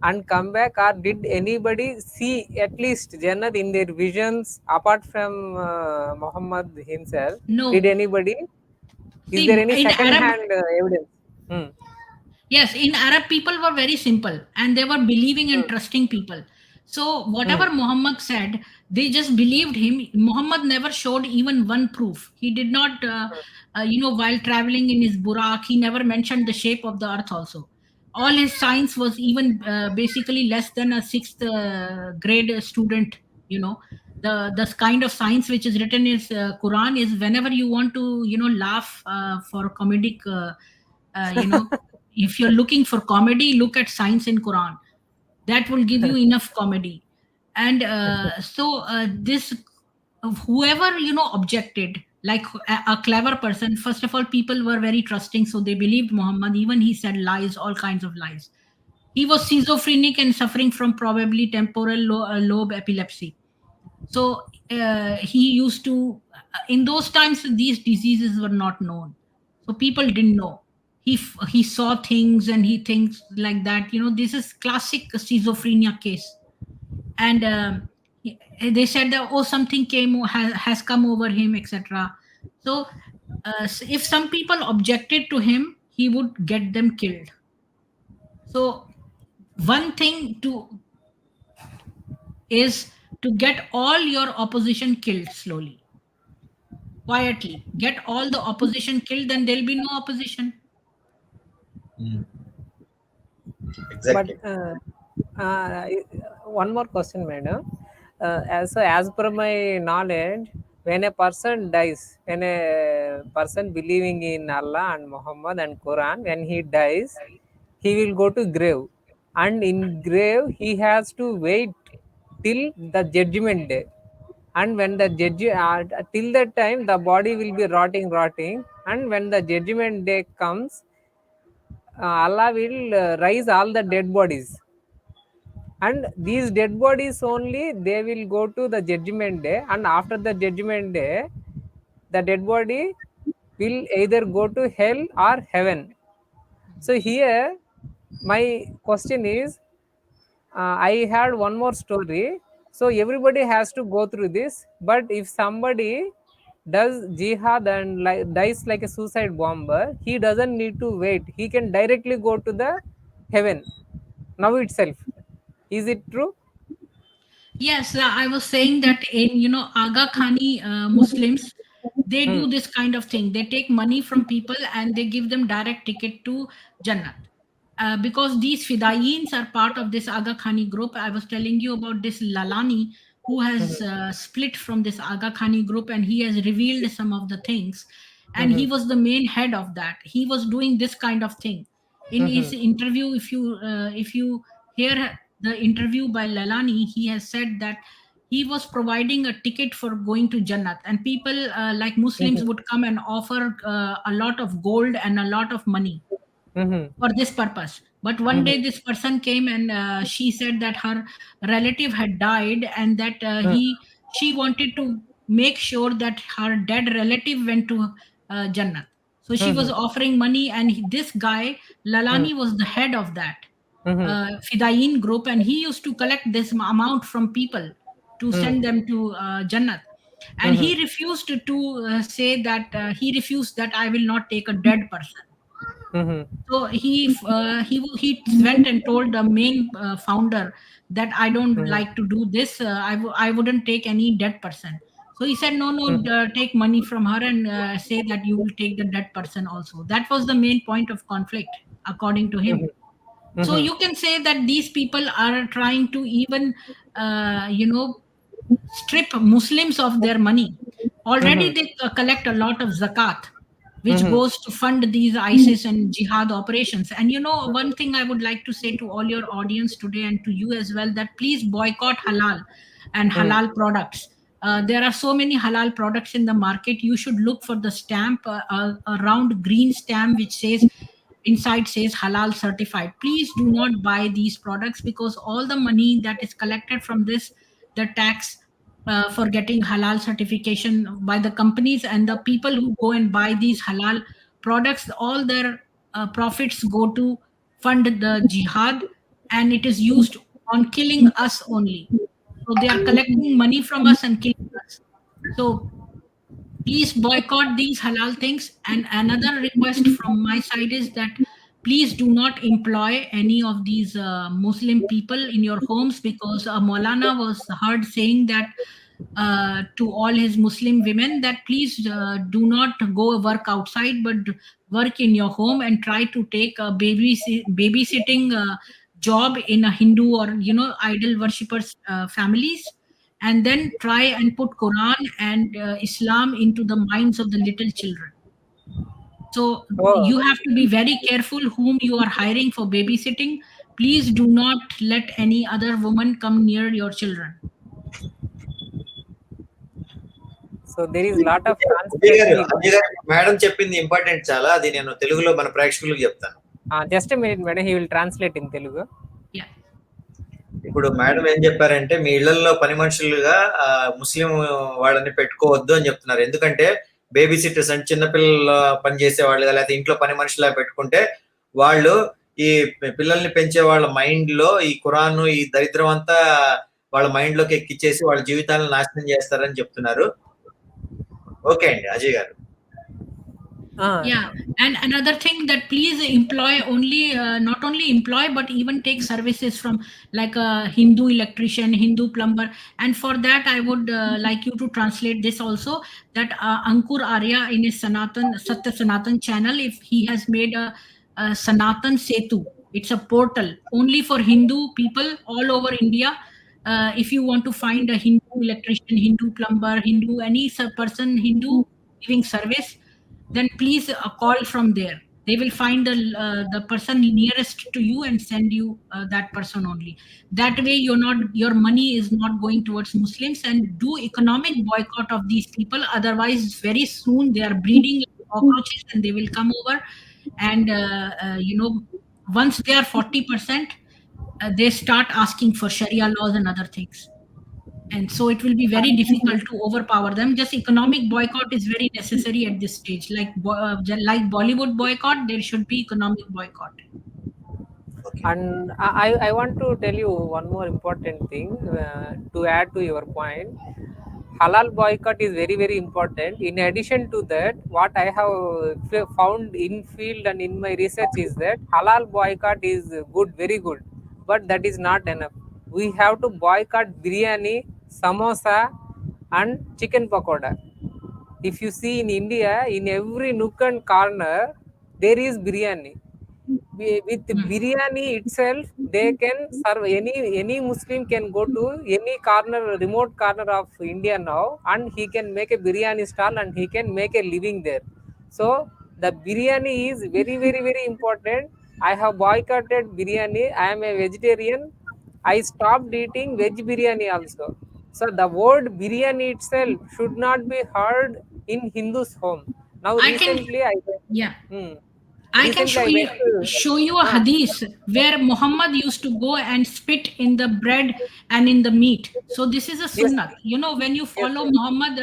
and come back, or did anybody see at least Jannat in their visions apart from Muhammad himself? Did No. anybody? Is there See, any in second Arab, hand evidence? Hmm. yes, in Arab, people were very simple and they were believing and Hmm. trusting people. So, Hmm. whatever Muhammad said, they just believed him. Muhammad never showed even one proof. He did not, while traveling in his burak, he never mentioned the shape of the earth also. All his science was even basically less than a sixth grade student, you know. The kind of science which is written in Quran is whenever you want to, laugh for comedic, uh, you know, if you're looking for comedy, look at science in Quran. That will give you enough comedy. And this whoever objected, like a clever person, first of all, people were very trusting, so they believed Muhammad. Even he said lies, all kinds of lies. He was schizophrenic and suffering from probably temporal lobe epilepsy. So he used to, in those times, these diseases were not known. So people didn't know. He saw things and he thinks like that. This is classic schizophrenia case. And they said that, oh, something has come over him, etc. So if some people objected to him, he would get them killed. So one thing to is to get all your opposition killed slowly, quietly. Get all the opposition killed, then there'll be no opposition. Mm, But exactly. uh, one more question, madam. As per my knowledge, when a person dies, when a person believing in Allah and Muhammad and Quran, when he dies, he will go to grave, and in grave he has to wait till the judgment day. And when the judge till that time the body will be rotting, and when the judgment day comes, Allah will rise all the dead bodies, and these dead bodies only they will go to the judgment day, and after the judgment day the dead body will either go to hell or heaven. So here my question is, I had one more story. So everybody has to go through this, but if somebody does jihad and dies like a suicide bomber, he doesn't need to wait. He can directly go to the heaven now itself. Is it true? Yes, I was saying that in Aga Khani Muslims, they Hmm. do this kind of thing. They take money from people and they give them direct ticket to Jannat. Because these Fidaeens are part of this Aga Khani group. I was telling you about this Lalani who has split from this Aga Khani group, and he has revealed some of the things. And he Mhm. was the main head of that. He was doing this kind of thing. In his Mhm. interview, if you hear the interview by Lalani, he has said that he was providing a ticket for going to Jannat, and people like Muslims Mhm. would come and offer a lot of gold and a lot of money Mhm. for this purpose. But one Mhm. day, this person came and she said that her relative had died, and that Mhm. she wanted to make sure that her dead relative went to Jannat. So she was Mhm. offering money, and this guy Mhm. Lalani was the head of that Mhm. Fidain group, and he used to collect this amount from people to Mhm. send them to Jannat. And Mhm. he refused to say that he refused that I will not take a dead person. Mhm. So he went and told the main founder that I don't Mhm. like to do this. I wouldn't take any dead person. So he said, no, no, Mhm. take money from her and say that you will take the dead person also. That was the main point of conflict, according to him. Mhm. So Mhm. you can say that these people are trying to even, strip Muslims of their money. Already Mhm. they collect a lot of zakat, which Mhm. goes to fund these ISIS and jihad operations. And one thing I would like to say to all your audience today and to you as well, that please boycott halal and Mhm. halal products. There are so many halal products in the market. You should look for the stamp, a round green stamp which says inside says halal certified. Please do not buy these products, because all the money that is collected from this, the tax for getting halal certification by the companies, and the people who go and buy these halal products, all their profits go to fund the jihad, and it is used on killing us only. So they are collecting money from us and killing us. So please boycott these halal things. And another request from my side is that please do not employ any of these Muslim people in your homes, because Maulana was heard saying that to all his Muslim women, that please do not go work outside, but work in your home, and try to take a babysitting job in a Hindu or idol worshippers families, and then try and put Quran and Islam into the minds of the little children. So Oh, you have to be very careful whom you are hiring for babysitting. Please do not let any other woman come near your children. so there is lot of Ajay గారు, transparency. Ajay గారు, madam చెప్పింది important చాలా. అది నేను తెలుగులో మన ప్రేక్షకులకు చెప్తాను. Just a minute, madam. He will translate in Telugu. Yeah. ఇప్పుడు మేడం ఏం చెప్పారంటే, మీ ఇళ్లలో పని మనుషులుగా ముస్లిం వాళ్ళని పెట్టుకోవద్దు అని చెప్తున్నారు. ఎందుకంటే బేబీ సిట్టర్స్ అంటే చిన్నపిల్లల పని చేసే వాళ్ళు, లేకపోతే ఇంట్లో పని మనుషులా పెట్టుకుంటే వాళ్ళు ఈ పిల్లల్ని పెంచే వాళ్ళ మైండ్ లో ఈ ఖురాన్, ఈ దరిద్రం అంతా వాళ్ళ మైండ్ లోకి ఎక్కిచ్చేసి వాళ్ళ జీవితాలను నాశనం చేస్తారని చెప్తున్నారు. ఓకే అండి అజయ్ గారు. Yeah, and another thing, that please employ only not only employ but even take services from like a Hindu electrician, Hindu plumber. And for that I would like you to translate this also, that Ankur Arya in his Satya Sanatan channel, if he has made a Sanatan Setu, it's a portal only for Hindu people all over India. If you want to find a Hindu electrician, Hindu plumber, Hindu any person, Hindu giving service, then please call from there. They will find the person nearest to you and send you that person only. That way your money is not going towards Muslims. And do economic boycott of these people, otherwise very soon they are breeding like cockroaches, and they will come over. And once they are 40%, they start asking for Sharia laws and other things, and so it will be very difficult to overpower them. Just economic boycott is very necessary at this stage, like Bollywood boycott, there should be economic boycott. And I want to tell you one more important thing to add to your point. Halal boycott is very, very important. In addition to that, what I have found in field and in my research is that halal boycott is good, very good, but that is not enough. We have to boycott biryani, samosa, and chicken pakoda. If you see in India, in every nook and corner, there is biryani. With biryani itself, they can serve any Muslim can go to any corner, remote corner of India now, and he can make a biryani stall and he can make a living there. So the biryani is very, very, very important. I have boycotted biryani. I am a vegetarian. I stopped eating veg biryani also. So the word biryani itself should not be heard in Hindu's home. Now recently I can show you a hadith where Muhammad used to go and spit in the bread and in the meat. So this is a sunnat. When you follow Muhammad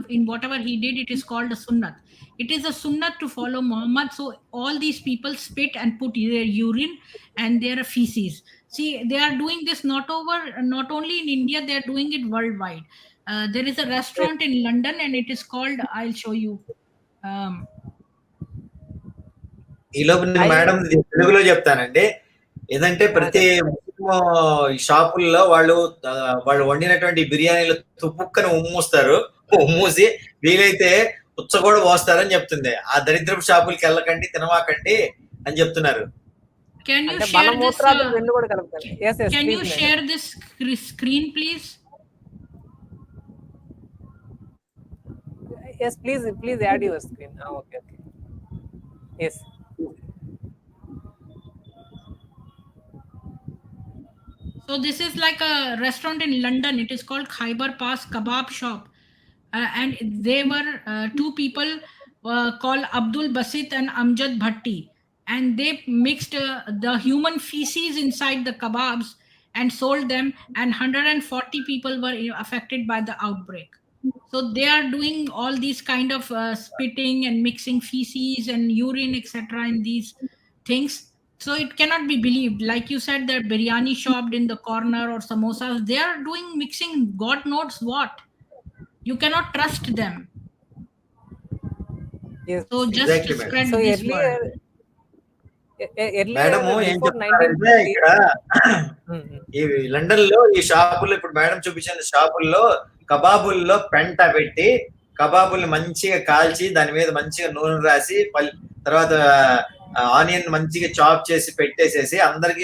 in whatever he did, it is called a sunnat. It is a sunnat to follow Muhammad. So all these people spit and put their urine and their feces. See, they are doing this not only in India, they are doing it worldwide. There is a restaurant in London and it is called, I'll show you. ఈలోపు నేను madam తెలుగులో చెప్తానండి. ఏదంటే ప్రతి షాపుల్లో వాళ్ళు వండినటువంటి బిర్యానీలు తుప్పుక్కని ఉమ్మూస్తారు. ఉమ్మూసి వీలైతే పుచ్చ కూడా పోస్తారని చెప్తుంది. ఆ దరిద్రపు షాపులకి వెళ్ళకండి, తినమాకండి అని చెప్తున్నారు. Can you share this screen, please? Yes, please add your screen. Okay. Yes. So this is like a restaurant in London. It is called Khyber Pass Kebab Shop. And they were two people called Abdul Basit and Amjad Bhatti. and they mixed the human feces inside the kebabs and sold them, and 140 people were affected by the outbreak. So they are doing all these kind of spitting and mixing feces and urine, etc., in these things. So it cannot be believed. Like you said, that biryani shop in the corner or samosas, they are doing mixing God knows what. You cannot trust them. Yes, So yes. just Exactly, madam. spread So this earlier, word. Madam ఏం before చెప్తున్నారంటే 1950. ఇక్కడ ఈ London లో ఈ షాపుల్లో ఇప్పుడు madam చూపించిన షాపుల్లో కబాబుల్లో పెంట పెట్టి కబాబుల్ని మంచిగా కాల్చి దాని మీద మంచిగా నూనె రాసి తర్వాత ఆనియన్ మంచిగా చాప్ చేసి పెట్టేసేసి అందరికీ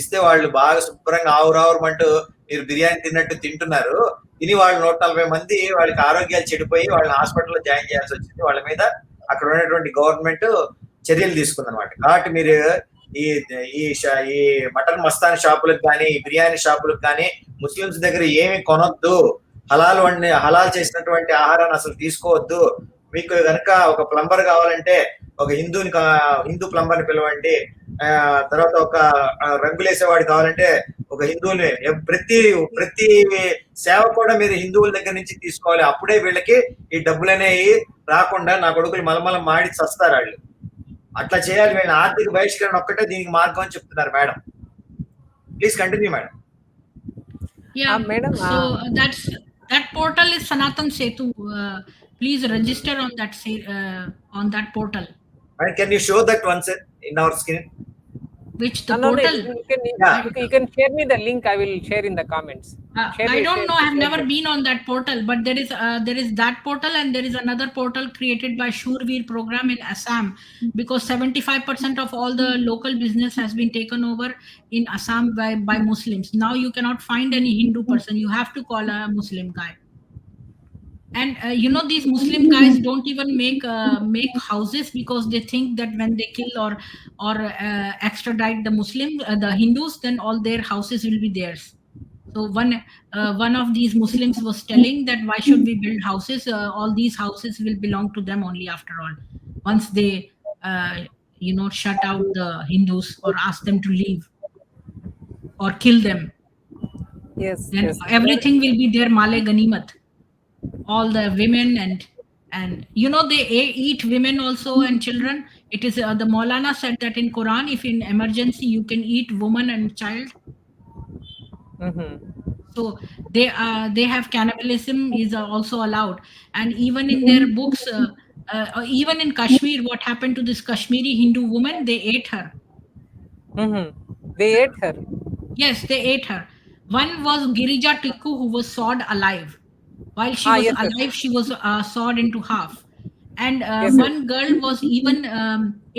ఇస్తే వాళ్ళు బాగా శుభ్రంగా ఆవురావురమంటూ మీరు బిర్యానీ తిన్నట్టు తింటున్నారు. తిని వాళ్ళు 140 మంది వాళ్ళకి ఆరోగ్యాలు చెడిపోయి వాళ్ళని హాస్పిటల్లో జాయిన్ చేయాల్సి వచ్చింది. వాళ్ళ మీద అక్కడ ఉన్నటువంటి గవర్నమెంట్ చర్యలు తీసుకుందనమాట. కాబట్టి మీరు ఈ ఈ మటన్ మస్తాన్ షాపులకు కానీ బిర్యానీ షాపులకు కానీ ముస్లిమ్స్ దగ్గర ఏమి కొనొద్దు, హలాల్ చేసినటువంటి ఆహారాన్ని అసలు తీసుకోవద్దు. మీకు కనుక ఒక ప్లంబర్ కావాలంటే ఒక హిందూ ప్లంబర్ ని పిలవండి. తర్వాత ఒక రంగులేసేవాడు కావాలంటే ఒక హిందువుని, ప్రతి సేవ కూడా మీరు హిందువుల దగ్గర నుంచి తీసుకోవాలి. అప్పుడే వీళ్ళకి ఈ డబ్బులు అనేవి రాకుండా నా కొడుకులు మలమలం మాడి చస్తారు వాళ్ళు. అట్లా చేయాలి. వీళ్ళని ఆర్థిక బహిష్కరణ ఒక్కటే దీనికి మార్గం అని చెప్తున్నారు madam. Please continue madam. Yeah, madam. So that portal is Sanatan Setu. Please register on that portal. And can you show that once in our screen? Which the portal? You can share me the link. I will share in the comments. I don't know. I have never been on that portal, but there is that portal, and there is another portal created by Shurveer program in Assam, because 75% of all the local business has been taken over in Assam by Muslims. Now you cannot find any Hindu person. You have to call a Muslim guy. And these Muslim guys don't even make houses, because they think that when they kill or extradite the Hindus, then all their houses will be theirs. So one of these Muslims was telling that why should we build houses? All these houses will belong to them only after all. Once they shut out the Hindus or ask them to leave or kill them, then everything will be their male ganimat. All the women and they eat women also and children. It is the Maulana said that in Quran, if in emergency you can eat woman and child. So they have cannibalism is also allowed. And even in their books, even in Kashmir, what happened to this Kashmiri Hindu woman? They ate her. They ate her? Yes, they ate her. One was Girija Tikku, who was sawed alive. While she was alive, she was sawed into half. And one girl was even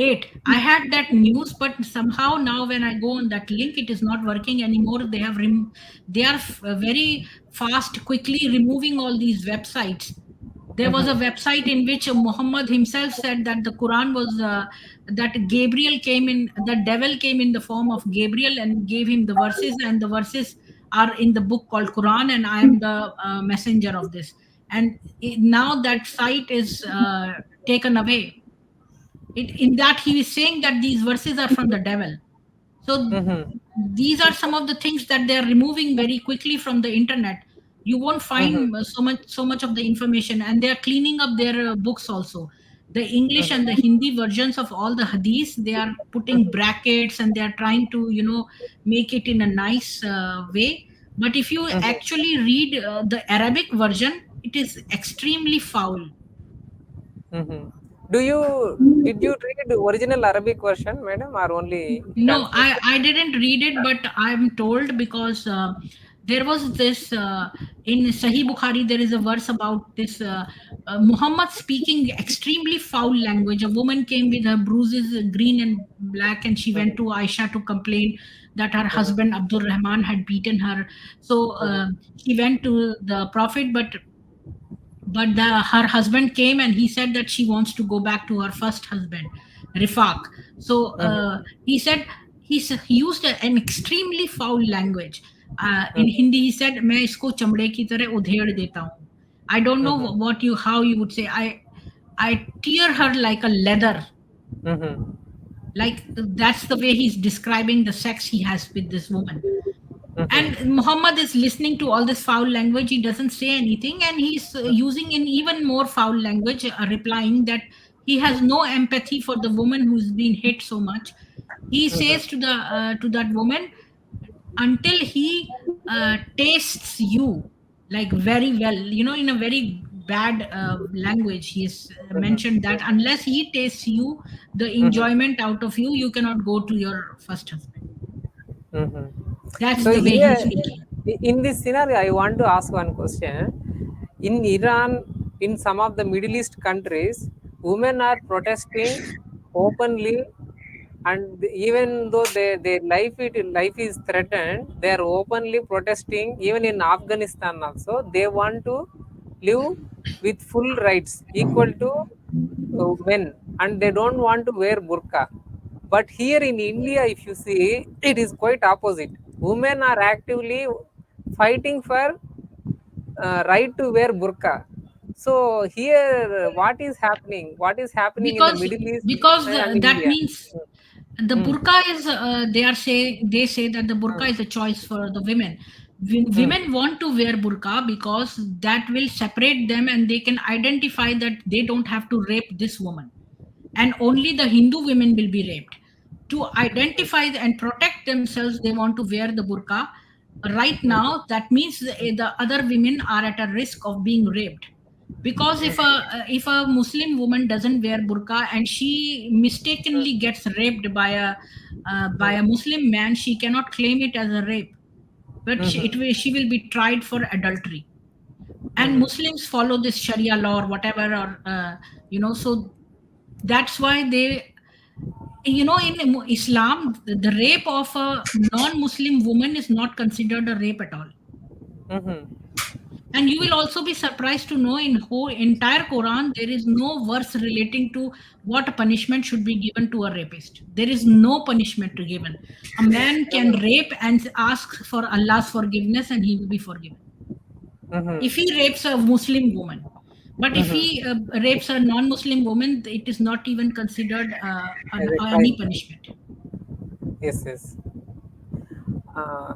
ate. I had that news, but somehow now when I go on that link, it is not working anymore. They are very fast, quickly removing all these websites. There was a website in which Muhammad himself said that the Quran was that the devil came in the form of Gabriel and gave him the verses, and the verses are in the book called Quran, and I am the messenger of this. And now that site is taken away. In that he is saying that these verses are from the devil. So these are some of the things that they are removing very quickly from the internet. You won't find so much of the information, and they are cleaning up their books also. The English and the Hindi versions of all the hadiths, they are putting brackets, and they are trying to make it in a nice way. But if you actually read the Arabic version, it is extremely foul. Did you read the original Arabic version, madam, or only? No, I didn't read it, but I'm told, because there was this in Sahih Bukhari, there is a verse about this Muhammad speaking extremely foul language. A woman came with her bruises green and black, and she went to Aisha to complain that her husband Abdul Rahman had beaten her. So she went to the Prophet, but her husband came, and he said that she wants to go back to her first husband, Rifaq. So he said he used an extremely foul language. In Hindi he said, "मैं इसको चमड़े की तरह उधेड़ देता हूँ." I don't know how you would say. I tear her like a leather. Like that's the way he's describing the sex he has with this woman. And Mm-hmm. Muhammad is listening to all this foul language. He doesn't say anything, and he's using in even more foul language, replying that he has no empathy for the woman who's been hit so much. He says to the to that woman, until he tastes you like very well, in a very bad language. He's mentioned that unless he tastes you, the Mm-hmm. enjoyment out of you, you cannot go to your first husband. Mm-hmm. That's So the way here, he's speaking. in this scenario, I want to ask one question. In Iran, in some of the Middle East countries, women are protesting openly, and even though their life is threatened, they are openly protesting. Even in Afghanistan also, they want to live with full rights equal to men, and they don't want to wear burqa. But here in India, if you see, it is quite opposite. Women are actively fighting for right to wear burqa. So here, what is happening? What is happening in the because Middle East because and that India? means the Mm, burqa is they say that the burqa mm, is a choice for the women. mm, Women want to wear burqa because that will separate them, and they can identify that they don't have to rape this woman, and only the Hindu women will be raped. To identify and protect themselves, they want to wear the burqa. Right mm, now, that means the other women are at a risk of being raped, because if a Muslim woman doesn't wear burqa and she mm, mistakenly gets raped by a Muslim man, she cannot claim it as a rape, but mm, mm, she will be tried for adultery. And mm, Muslims follow this Sharia law or whatever, or so that's why they, in Islam, the rape of a non-Muslim woman is not considered a rape at all. mm, And you will also be surprised to know in whole entire Quran there is no verse relating to what punishment should be given to a rapist. There is no punishment to given. A man can rape and ask for Allah's forgiveness, and he will be forgiven mm, if he rapes a Muslim woman. But if mm. he rapes a non-Muslim woman, it is not even considered As a any crime. punishment. Yes, yes. Uh,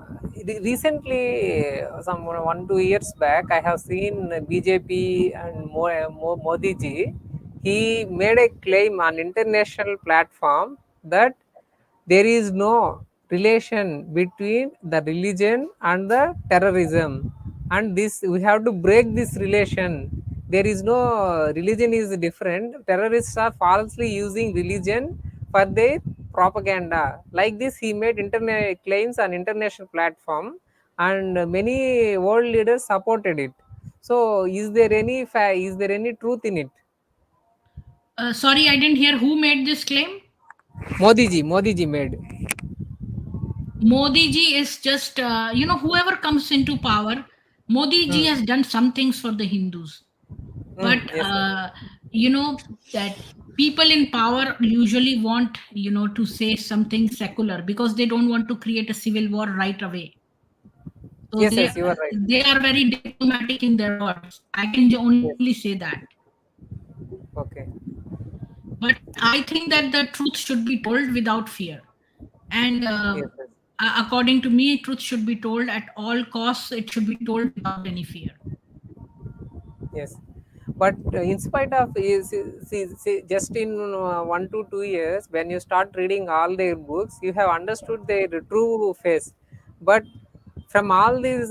Recently, some 1 2 years back, I have seen BJP and Modi ji. He made a claim on international platform that there is no relation between the religion and the terrorism, and this we have to break this relation. There is no religion is different. Terrorists are falsely using religion for their propaganda. Like this, he made internet claims on international platform, and many world leaders supported it. So is there any truth in it? Sorry, I didn't hear who made this claim. Modi ji made. Modi ji is just, whoever comes into power, Modi ji Hmm. has done some things for the Hindus. But, Yes, sir. that people in power usually want, to say something secular because they don't want to create a civil war right away. So Yes, yes, you are right. they are very diplomatic in their words. I can only Yes. say that. Okay. But I think that the truth should be told without fear. And Yes, yes, according to me, truth should be told at all costs. It should be told without any fear. yes. But in spite of just in 1 to 2 years, when you start reading all their books, you have understood their true face. But from all these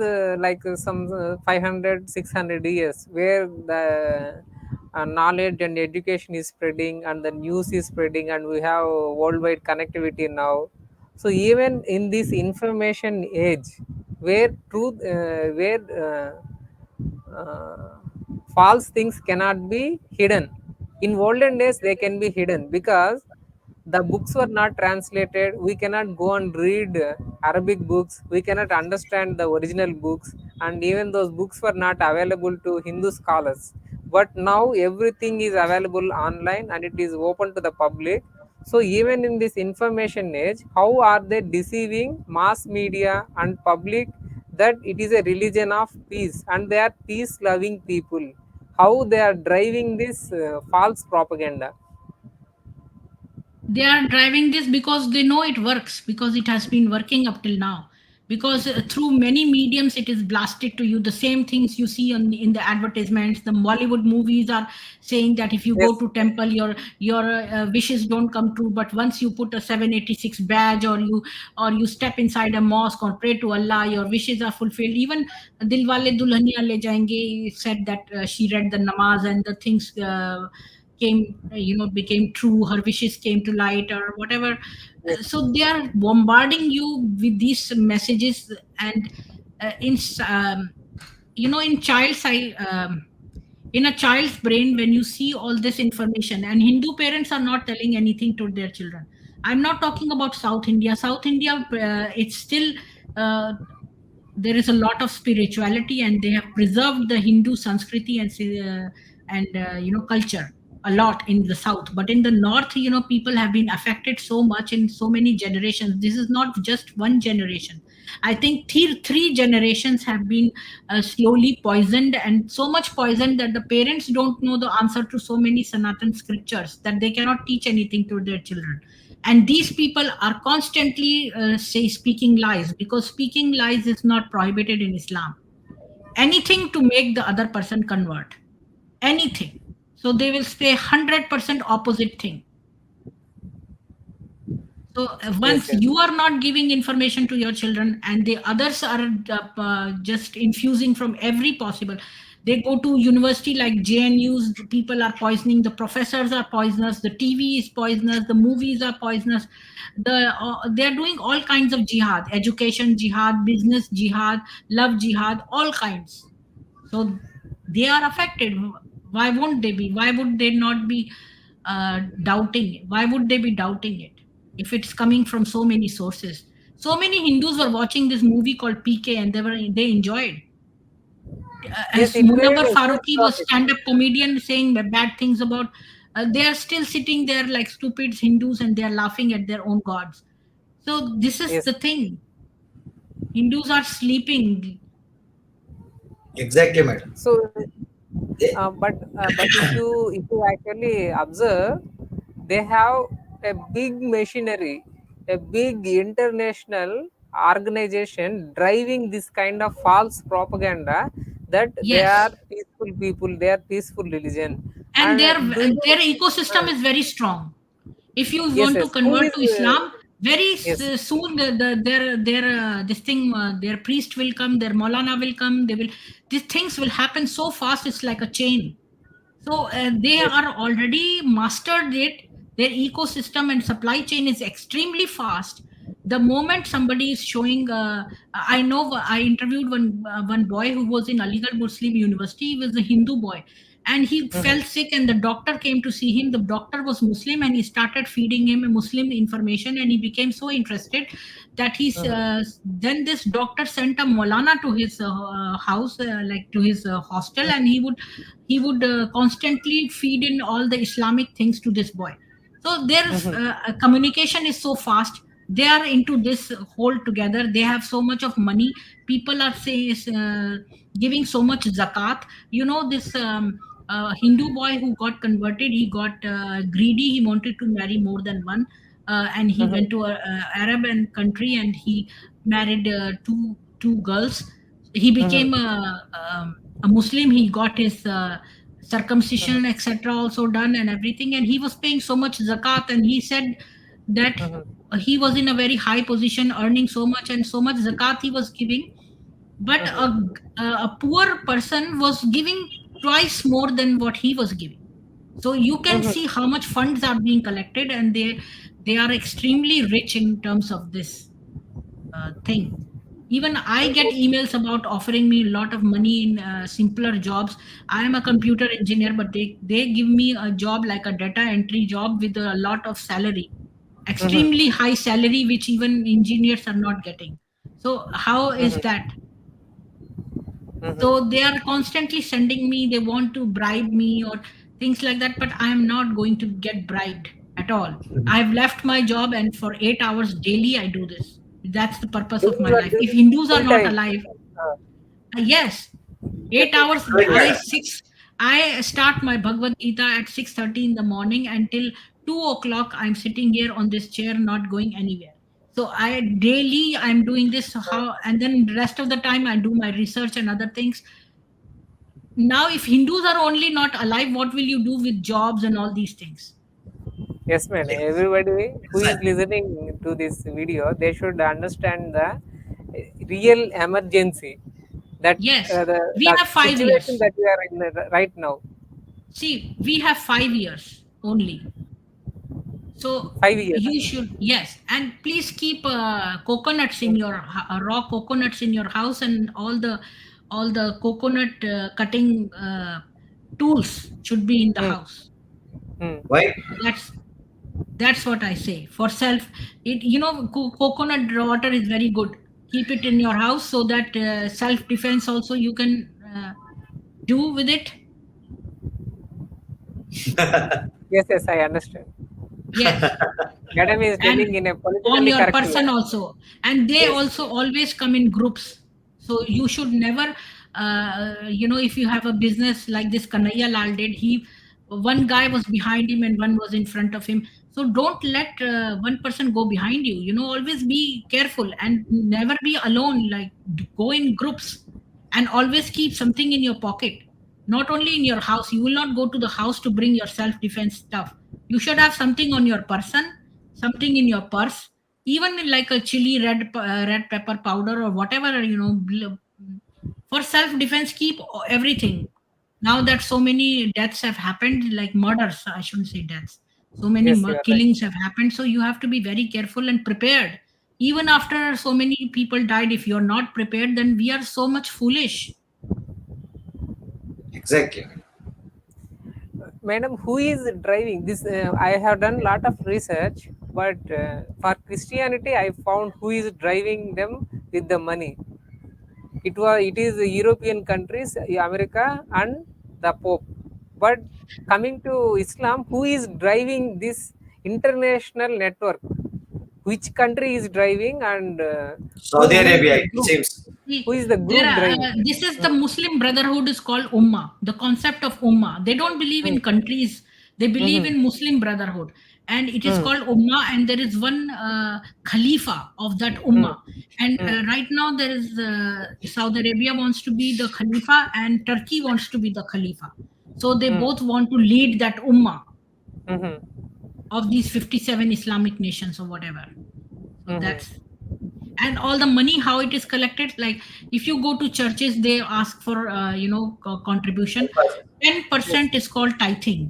some 500 600 years, where the knowledge and education is spreading and the news is spreading, and we have worldwide connectivity now. So even in this information age, where uh, false things cannot be hidden. In olden days, they can be hidden because the books were not translated. We cannot go and read Arabic books. We cannot understand the original books, and even those books were not available to Hindu scholars. But now everything is available online and it is open to the public. So even in this information age, how are they deceiving mass media and public that it is a religion of peace and they are peace loving people? How they are driving this false propaganda? They are driving this because they know it works, because it has been working up till now, because through many mediums it is blasted to you, the same things you see in the advertisements. The Bollywood movies are saying that if you go Yes, to temple, your wishes don't come true, but once you put a 786 badge, or you step inside a mosque or pray to Allah, your wishes are fulfilled. Even Dilwale Dulhaniya Le Jayenge said that she read the namaz and the things came, became true, her wishes came to light or whatever. yes, So they are bombarding you with these messages. And in in child's eye, in a child's brain, when you see all this information, and Hindu parents are not telling anything to their children. I'm not talking about South India. South India, it's still, uh, there is a lot of spirituality, and they have preserved the Hindu Sanskriti and culture a lot in the south. But in the north, people have been affected so much in so many generations. This is not just one generation. I think three generations have been slowly poisoned, and so much poisoned that the parents don't know the answer to so many Sanatan scriptures that they cannot teach anything to their children. And these people are constantly speaking lies, because speaking lies is not prohibited in Islam. Anything to make the other person convert, anything. So they will say 100% opposite thing. So yes, once yes, you are not giving information to your children, and the others are just infusing from every possible, they go to university like JNUs, the people are poisoning, the professors are poisonous, the TV is poisonous, the movies are poisonous, they are doing all kinds of jihad, education jihad, business jihad, love jihad, all kinds. So they are affected. Why won't they be? Why would they not be doubting it? Why would they be doubting it if it's coming from so many sources? So many Hindus were watching this movie called PK, and they enjoyed. yes. As It Munawar created a huge Faruqi was topic. stand-up comedian saying bad things about. They are still sitting there like stupid Hindus, and they are laughing at their own gods. So this is Yes. the thing. Hindus are sleeping. Exactly, madam. So, Eh, but if you actually observe, they have a big machinery, a big international organization driving this kind of false propaganda that they are Yes. peaceful people, they are peaceful religion. And their And do you? their ecosystem Uh, is very strong. If you yes, want to yes. Who convert is? to Islam, very Yes. soon their this thing, their priest will come, their Maulana will come. They will, these things will happen so fast. It's like a chain. So they Yes. are already mastered it. Their ecosystem and supply chain is extremely fast. The moment somebody is showing, I know, I interviewed one boy who was in Aligarh Muslim University. He was a Hindu boy, and he Mhm. fell sick, and the doctor came to see him. The doctor was Muslim, and he started feeding him Muslim information, and he became so interested that he's Mhm. then this doctor sent a Maulana to his house, like to his hostel, and he would constantly feed in all the Islamic things to this boy. So their Mhm. communication is so fast. They are into this whole together. They have so much of money. People are giving so much zakat. This Hindu boy who got converted, he got greedy. He wanted to marry more than one, and he Mhm. went to a Arab and country, and he married two girls. He Mhm. became a Muslim. He got his circumcision, etc., also done, and everything. And he was paying so much zakat, and he said that Mhm. he was in a very high position, earning so much and so much zakat he was giving. But Mhm. a poor person was giving twice more than what he was giving. So you can Mhm. see how much funds are being collected, and they are extremely rich in terms of this thing. Even I get emails about offering me a lot of money in simpler jobs. I am a computer engineer, but they give me a job like a data entry job with a lot of salary, Mhm. extremely high salary, which even engineers are not getting. So how is Mhm. that? Mhm. So they are constantly sending me, they want to bribe me or things like that, but I am not going to get bribed at all. I've left my job, and for 8 hours daily I do this. That's the purpose of You my are life. If doing Hindus are full not time. alive, Uh, yes, yes, 8 yes. hours, Correct, I madam. six. I start my Bhagavad Gita at 6:30 in the morning until 2 o'clock. I'm sitting here on this chair, not going anywhere. So I'm doing this. How, and then the rest of the time I do my research and other things. Now, if Hindus are only not alive, what will you do with jobs and all these things? Yes, man. Everybody who is listening to this video, they should understand the real emergency that Yes, we the have 5 years. situation that we are in right now. See, we have 5 years only. So 5 years. you should, yes, and please keep coconuts in your raw coconuts in your house, and all the coconut cutting tools should be in the Hmm. house. Hmm. Why? That's what I say for self. It, coconut water is very good. Keep it in your house so that self defense also you can do with it. Yes, yes, I understand. Yes. Madam is And telling in a on politically your correct way. person also, and they Yes. also always come in groups, so you should never if you have a business like this Kanhaiya Lal did, he one guy was behind him and one was in front of him, so don't let one person go behind you, always be careful and never be alone, like go in groups, and always keep something in your pocket, not only in your house. You will not go to the house to bring your self defense stuff. You should have something on your person, something in your purse, even in like a chili red pepper powder or whatever, for self defense. Keep everything. Now that so many deaths have happened, like murders, I shouldn't say deaths, so many Yes, you are right. killings have happened, so you have to be very careful and prepared. Even after so many people died, if you're not prepared, then we are so much foolish. Exactly. Madam, who is driving this? I have done lot of research, but for Christianity, I found who is driving them with the money. It is the European countries, America, and the Pope. But coming to Islam, who is driving this international network? Which country is driving, and Saudi who is Arabia, the it group? seems. Who See, is the there group are, driving? this is the Muslim Brotherhood is called Ummah. The concept of Ummah. They don't believe Hmm. in countries. They believe Hmm. in Muslim Brotherhood, and it is Hmm. called Ummah. And there is one Khalifa of that Hmm. Ummah. And Hmm. right now there is Saudi Arabia wants to be the Khalifa, and Turkey wants to be the Khalifa. So they Hmm. both want to lead that Ummah Hmm. of these 57 Islamic nations or whatever. So Hmm. that's, and all the money how it is collected, like if you go to churches, they ask for contribution. 10% Yes. is called tithing,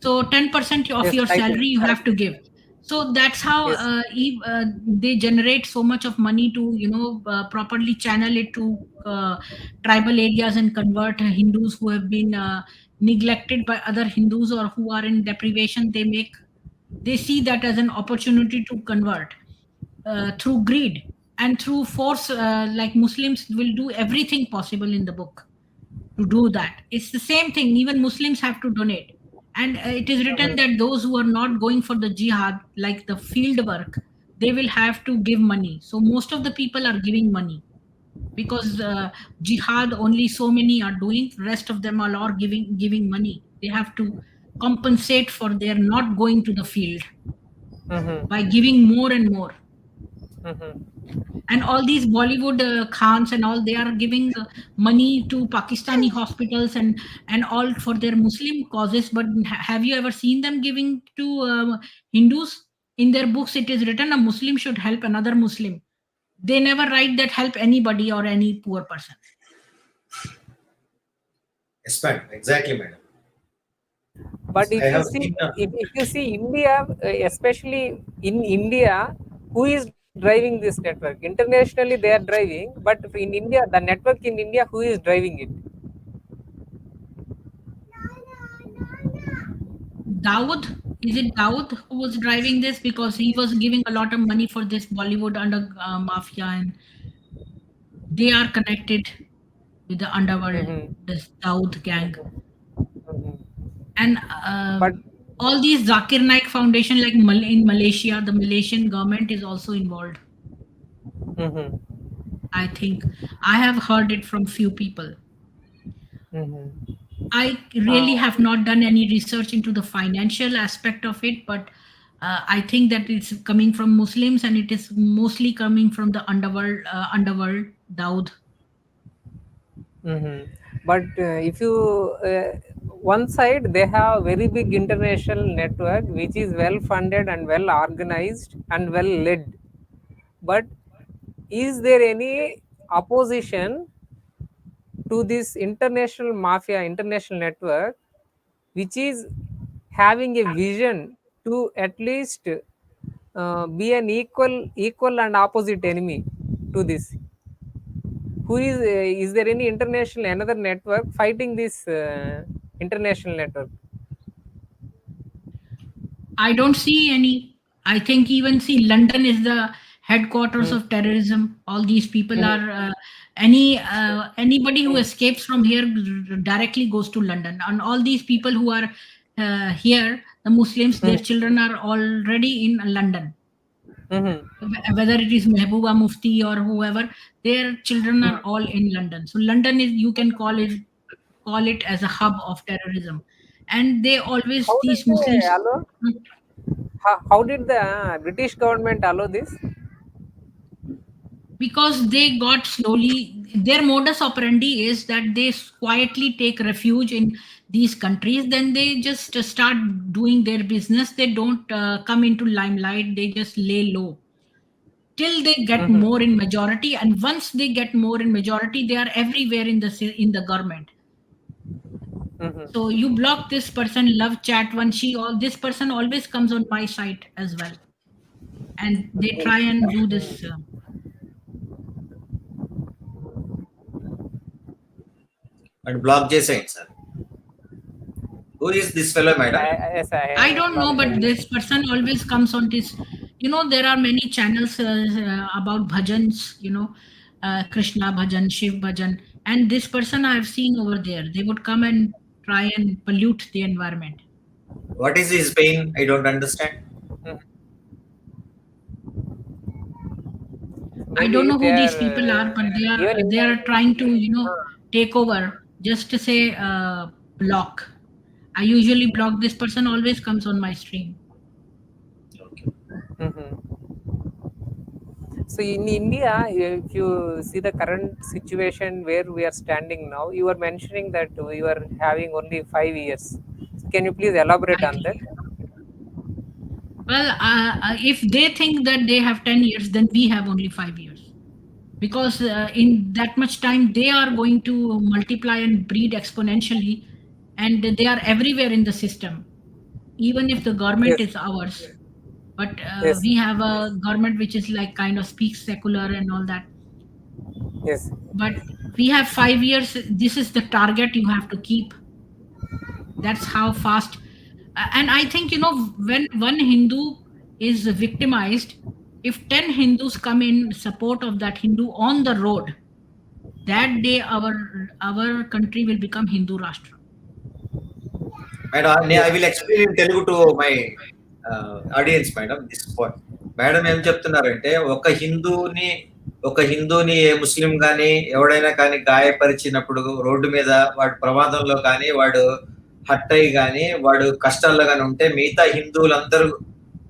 so 10% of Yes. your I think salary you have correct. to give. So that's how Yes. they generate so much of money to properly channel it to tribal areas and convert Hindus who have been neglected by other Hindus or who are in deprivation. They see that as an opportunity to convert through greed and through force, like Muslims will do everything possible in the book to do that. It's the same thing, even Muslims have to donate. And it is written Mhm. that those who are not going for the jihad, like the field work, they will have to give money. So most of the people are giving money because jihad only so many are doing, rest of them are all giving money. They have to compensate for their not going to the field Mhm. by giving more and more. Mhm. And all these Bollywood khans and all, they are giving money to Pakistani hospitals and all for their Muslim causes, but have you ever seen them giving to Hindus? In their books it is written a Muslim should help another Muslim. They never write that help anybody or any poor person. Yes, madam. Exactly, madam. But I if you have see, seen. if you see India, especially in India, who is driving this network? Internationally, they are driving, but in India, the network in India, who is driving it? Dawood, is it Dawood who was driving this, because he was giving a lot of money for this Bollywood under mafia, and they are connected with the underworld, Mhm. this Dawood gang. Mhm. And But all these Zakir Naik Foundation, like in Malaysia, the Malaysian government is also involved. mhm. I think I have heard it from few people. Mhm. I really have not done any research into the financial aspect of it, but I think that it's coming from Muslims and it is mostly coming from the underworld, Daud. But if you one side they have very big international network which is well funded and well organized and well led. But is there any opposition to this international mafia, international network, which is having a vision to at least be an equal and opposite enemy to this? Who is there any international another network fighting this international network? I don't see any. I think even see London is the headquarters of terrorism. All these people are anybody who escapes from here directly goes to London, and all these people who are here, the Muslims, their children are already in London. Whether it is Mehbooba Mufti or whoever, their children are all in London. So London is, you can call it as a hub of terrorism, and they always, How did these they Muslims. allow? How did the British government allow this? Because they got slowly, their modus operandi is that they quietly take refuge in these countries, then they just start doing their business. They don't come into limelight, they just lay low till they get more in majority, and once they get more in majority, they are everywhere in the government. So you block this person, love chat one, she all this person always comes on my site as well, and they try and do this. And block చేసేయండి sir. Who is this fellow, madam? Yes, I don't know, but this person always comes on this. There are many channels about bhajans, Krishna bhajan, Shiv bhajan, and this person I've seen over there. They would come and try and pollute the environment. What is his pain? I don't understand. I don't know who these people are, but they are trying to take over just to say block. I usually block this person. Always comes on my stream. Okay. So in India, if you see the current situation where we are standing now, you were mentioning that you are having only 5 years. So can you please elaborate on that? Well, if they think that they have 10 years, then we have only 5 years. Because in that much time, they are going to multiply and breed exponentially, and they are everywhere in the system, even if the government Yes. is ours. But Yes. we have a government which is like kind of speaks secular and all that. Yes. But we have 5 years. This is the target you have to keep. That's how fast. And I think, when one Hindu is victimized, if 10 Hindus come in support of that Hindu on the road, that day our country will become Hindu Rashtra. Madam, I will explain in Telugu to my audience, madam, this point. Madam ఏం చెప్తున్నారంటే ఒక హిందూని ఏ ముస్లిం కానీ ఎవడైనా కానీ గాయపరిచినప్పుడు road మీద వాడు ప్రమాదంలో కానీ వాడు హట్ అయ్యి కానీ వాడు కష్టాల్లో కానీ ఉంటే మిగతా హిందువులందరూ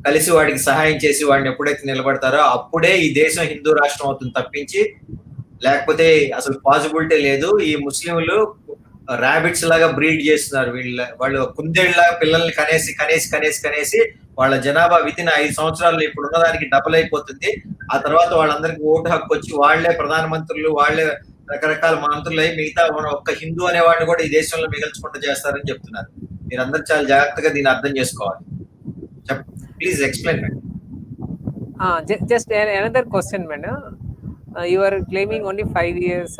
కలిసి వాడికి సహాయం చేసి వాడిని ఎప్పుడైతే నిలబడతారో అప్పుడే ఈ దేశం హిందూ రాష్ట్రం అవుతుంది తప్పించి లేకపోతే అసలు పాసిబిలిటీ లేదు. ఈ ముస్లింలు ర్యాబిట్స్ లాగా బ్రీడ్ చేస్తున్నారు. వాళ్ళు కుందేళ్ళలాగా పిల్లల్ని కనేసి వాళ్ళ జనాభా వితిన్ 5 సంవత్సరాల్లో ఇప్పుడు ఉన్నదానికి డబుల్ అయిపోతుంది. ఆ తర్వాత వాళ్ళందరికీ ఓటు హక్కు వచ్చి వాళ్లే ప్రధానమంత్రులు, వాళ్లే రకరకాల మంత్రులు అయి మిగతా ఒక్క హిందూ అనే వాడిని కూడా ఈ దేశంలో మిగల్చకుండా చేస్తారని చెప్తున్నారు. మీరందరూ చాలా జాగ్రత్తగా దీన్ని అర్థం చేసుకోవాలి. Please explain madam. Just another question, madam. You are claiming only 5 years,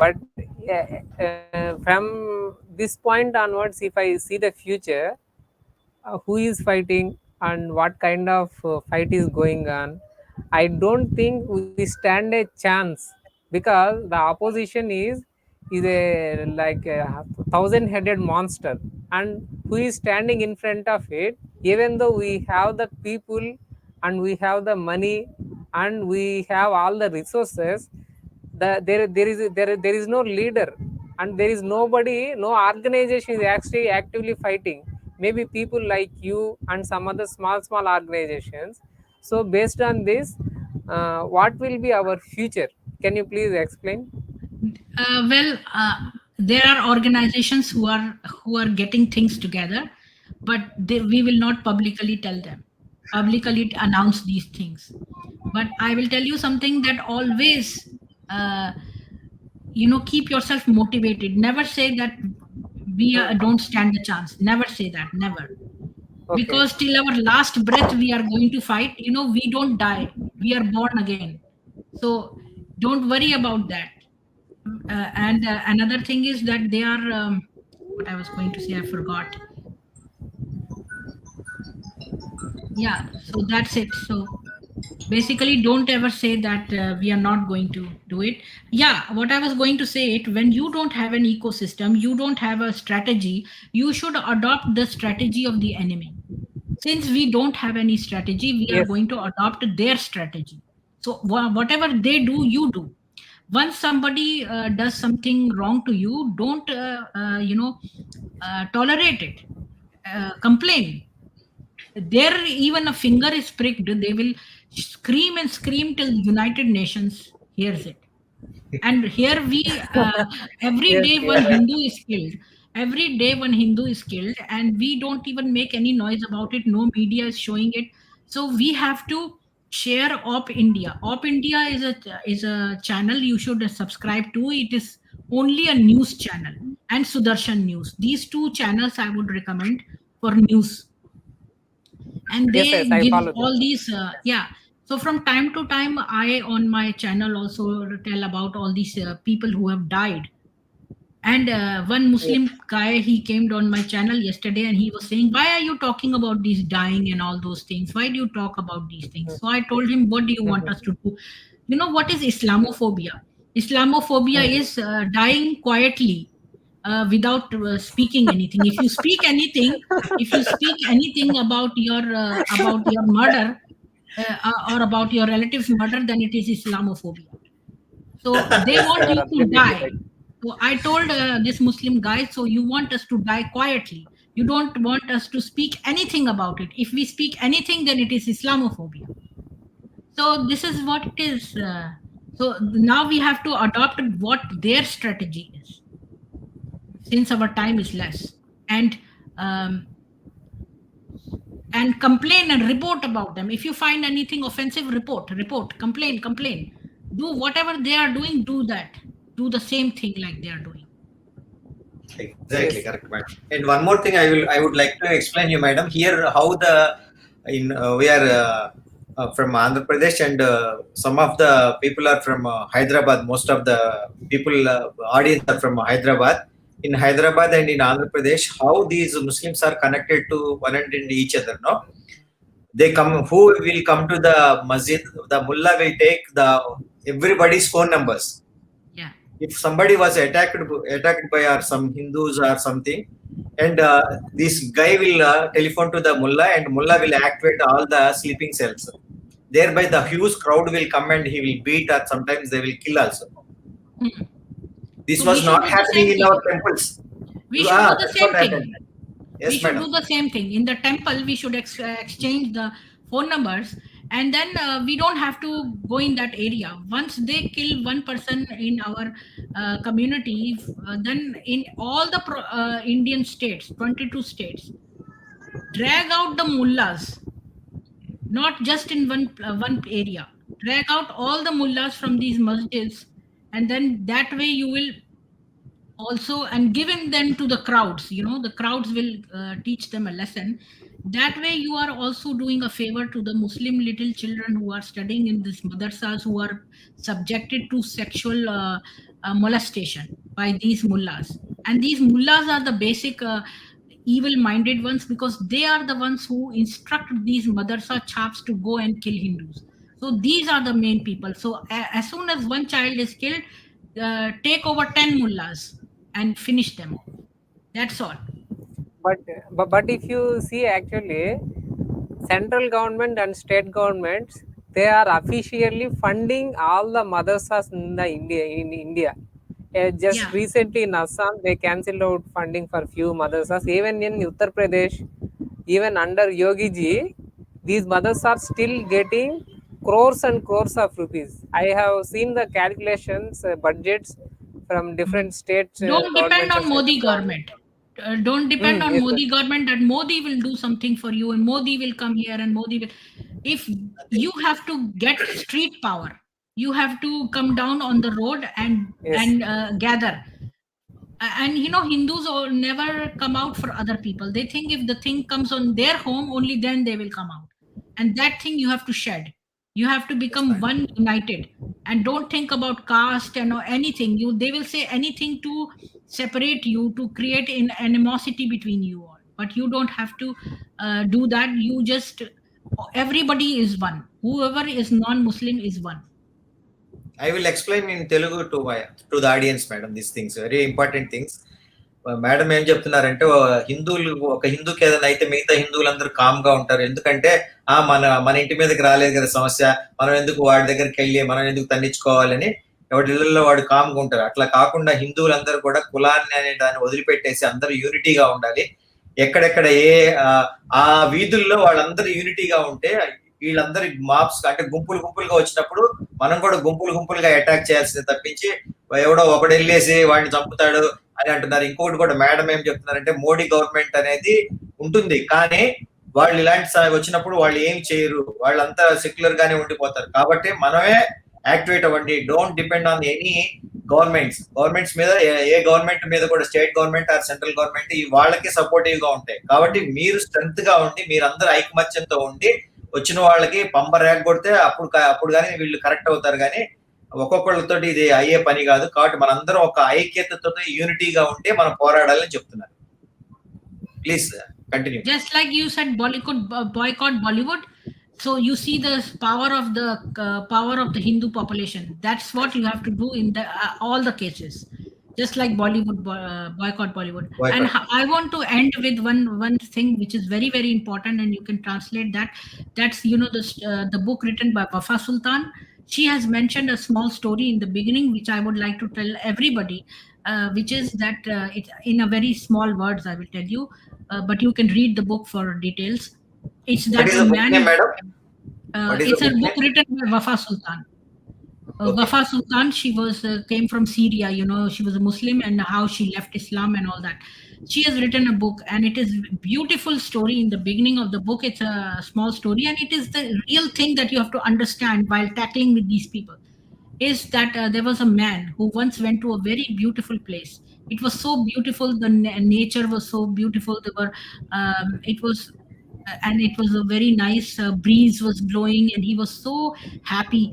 but from this point onwards, if I see the future, who is fighting and what kind of fight is going on, I don't think we stand a chance, because the opposition is a like a 1,000-headed monster, and who is standing in front of it, even though we have the people and we have the money and we have all the resources, there is no leader and there is nobody, no organization is actually actively fighting. Maybe people like you and some other small organizations. So based on this, what will be our future? Can you please explain? There are organizations who are getting things together, but we will not publicly tell them, publicly announce these things. But I will tell you something that always, uh, keep yourself motivated. Never say that don't stand a chance. Never say that. Never, Okay. because till our last breath we are going to fight. We don't die. We are born again. So don't worry about that. And another thing is that they are, what I was going to say, I forgot. Yeah, so that's it. So basically, don't ever say that we are not going to do it. Yeah, what I was going to say, it when you don't have an ecosystem, you don't have a strategy, you should adopt the strategy of the enemy. Since we don't have any strategy, we are Yes. going to adopt their strategy. So whatever they do, you do. Once somebody does something wrong to you, don't tolerate it. Complain. There, even a finger is pricked, they will scream and scream till United Nations hears it. And here we, every Yes. day Yes. one Hindu is killed. Every day one Hindu is killed, and we don't even make any noise about it. No media is showing it. So we have to share Op India. Op India is a channel you should subscribe to. It is only a news channel, and Sudarshan News. These two channels I would recommend for news, and Yes. Yes. they I give follow them. all these, yeah. So from time to time, I on my channel also tell about all these people who have died. And one Yes. Muslim guy, he came on my channel yesterday, and he was saying, why are you talking about these dying and all those things? Why do you talk about these things? So I told him, what do you want us to do? You know what is Islamophobia? Islamophobia is dying quietly, without speaking anything. If you speak anything about your murder, or about your relative's murder, then it is Islamophobia. So they Yes. want You are you to absolutely die. right. So I told this Muslim guy, so you want us to die quietly. You don't want us to speak anything about it. If we speak anything, then it is Islamophobia. So this is what it is. So now we have to adopt what their strategy is, since our time is less. And and complain and report about them. If you find anything offensive, report, complain. Do whatever they are doing, do that. Do the same thing like they are doing. Exactly, Yes. correct, madam. And one more thing, I would like to explain you, madam. Here, how the in we are from Andhra Pradesh, and some of the people are from Hyderabad. Most of the people audience are from Hyderabad. In Hyderabad and in Andhra Pradesh, how these Muslims are connected to one and each other. No, they come. Who will come to the masjid? The mullah will take the everybody's phone numbers. Yeah. If somebody was attacked by or some Hindus or something, and this guy will telephone to the mullah, and mullah will activate all the sleeping cells. Thereby the huge crowd will come and he will beat, or sometimes they will kill also. Hmm. This So we was should not do the happening same in our thing. temples. We should do the That's what same thing. happened. We Yes, should madam. do the same thing. In the temple, we should exchange the phone numbers, and then we don't have to go in that area. Once they kill one person in our community, then in all the Indian states, 22 states, drag out the mullahs, not just in one area. Drag out all the mullahs from these masjids, and then that way you will also, and giving them to the crowds. The crowds will teach them a lesson. That way you are also doing a favor to the Muslim little children who are studying in these madrasas, who are subjected to sexual molestation by these mullahs. And these mullahs are the basic evil minded ones, because they are the ones who instruct these madrasa chaps to go and kill Hindus. So these are the main people. So as soon as one child is killed, take over 10 mullahs and finish them off. That's all. But if you see, actually, central government and state governments, they are officially funding all the madrasas in India. Just recently in Assam, they cancelled out funding for few madrasas. Even in Uttar Pradesh, even under Yogi ji, these mothers are still getting crores and crores of rupees. I have seen the calculations, budgets from different states, Don't depend governments and on central Modi government. government. Don't depend on Yes, sir. Modi government that Modi will do something for you and Modi will come here and Modi will. If you have to get street power, you have to come down on the road and Yes, gather. And Hindus never come out for other people. They think if the thing comes on their home, only then they will come out. And that thing you have to shed. You have to Yes, become madam. one, united, and don't think about caste and or anything. They will say anything to separate you, to create an animosity between you all, but you don't have to do that. You just, everybody is one. Whoever is non-Muslim is one. I will explain in Telugu to the audience, madam, these things, very important things. Madam ఏం చెప్తున్నారంటే హిందువులు, ఒక హిందూకి ఏదైనా అయితే మిగతా హిందువులందరూ com గా ఉంటారు. ఎందుకంటే మన మన ఇంటి మీదకి రాలేదు కదా సమస్య, మనం ఎందుకు వాడి దగ్గరికి వెళ్ళి మనం ఎందుకు తన్నించుకోవాలని ఎవరి ఇళ్లలో వాడు కామ్ గా ఉంటారు. అట్లా కాకుండా హిందువులందరూ కూడా కులాన్ని అనే దాన్ని వదిలిపెట్టేసి అందరూ యూనిటీగా ఉండాలి. ఎక్కడెక్కడ ఆ వీధుల్లో వాళ్ళందరూ యూనిటీగా ఉంటే వీళ్ళందరి మాప్స్ అంటే గుంపులు గుంపులుగా వచ్చినప్పుడు మనం కూడా గుంపులు గుంపులుగా అటాక్ చేయాల్సింది తప్పించి ఎవడో ఒకడు వెళ్ళేసి వాడిని చంపుతాడు అని అంటున్నారు. ఇంకొకటి కూడా మేడం ఏం చెప్తున్నారంటే మోడీ గవర్నమెంట్ అనేది ఉంటుంది, కానీ వాళ్ళు ఇలాంటి వచ్చినప్పుడు వాళ్ళు ఏం చేయరు, వాళ్ళంతా సెక్యులర్ గానే ఉండిపోతారు. కాబట్టి మనమే యాక్టివేట్ అవ్వండి. Don't depend on any governments మీద, ఏ గవర్నమెంట్ మీద కూడా, state government or central government వాళ్ళకి సపోర్టివ్ గా ఉంటాయి. కాబట్టి మీరు స్ట్రెంత్ గా ఉండి మీరందరూ ఐకమత్యంతో ఉండి వచ్చిన వాళ్ళకి పంప రేగ కొడితే అప్పుడు కానీ వీళ్ళు కరెక్ట్ అవుతారు. కానీ ఒక్కొక్కళ్ళతో ఇది అయ్యే పని కాదు. కాబట్టి మనందరం ఒక ఐక్యతతో యూనిటీగా ఉంటే మనం పోరాడాలని చెప్తున్నారు. Please continue. Just like you said, boycott Bollywood. So you see the power of the Hindu population. That's what you have to do in all the cases. Just like Bollywood, boycott Bollywood. And I want to end with one thing which is very, very important, and you can translate that. That's the book written by Wafa Sultan. She has mentioned a small story in the beginning, which I would like to tell everybody, which is that it's in a very small words. I will tell you, but you can read the book for details. It's that what is the book name, madam? It's a book written by Wafa Sultan. Wafa Sultan, she came from Syria. She was a Muslim, and how she left Islam and all that. She has written a book, and it is a beautiful story. In the beginning of the book, it's a small story, and it is the real thing that you have to understand while tackling with these people. Is that there was a man who once went to a very beautiful place. It was so beautiful. The nature was so beautiful. And it was a very nice breeze was blowing, and he was so happy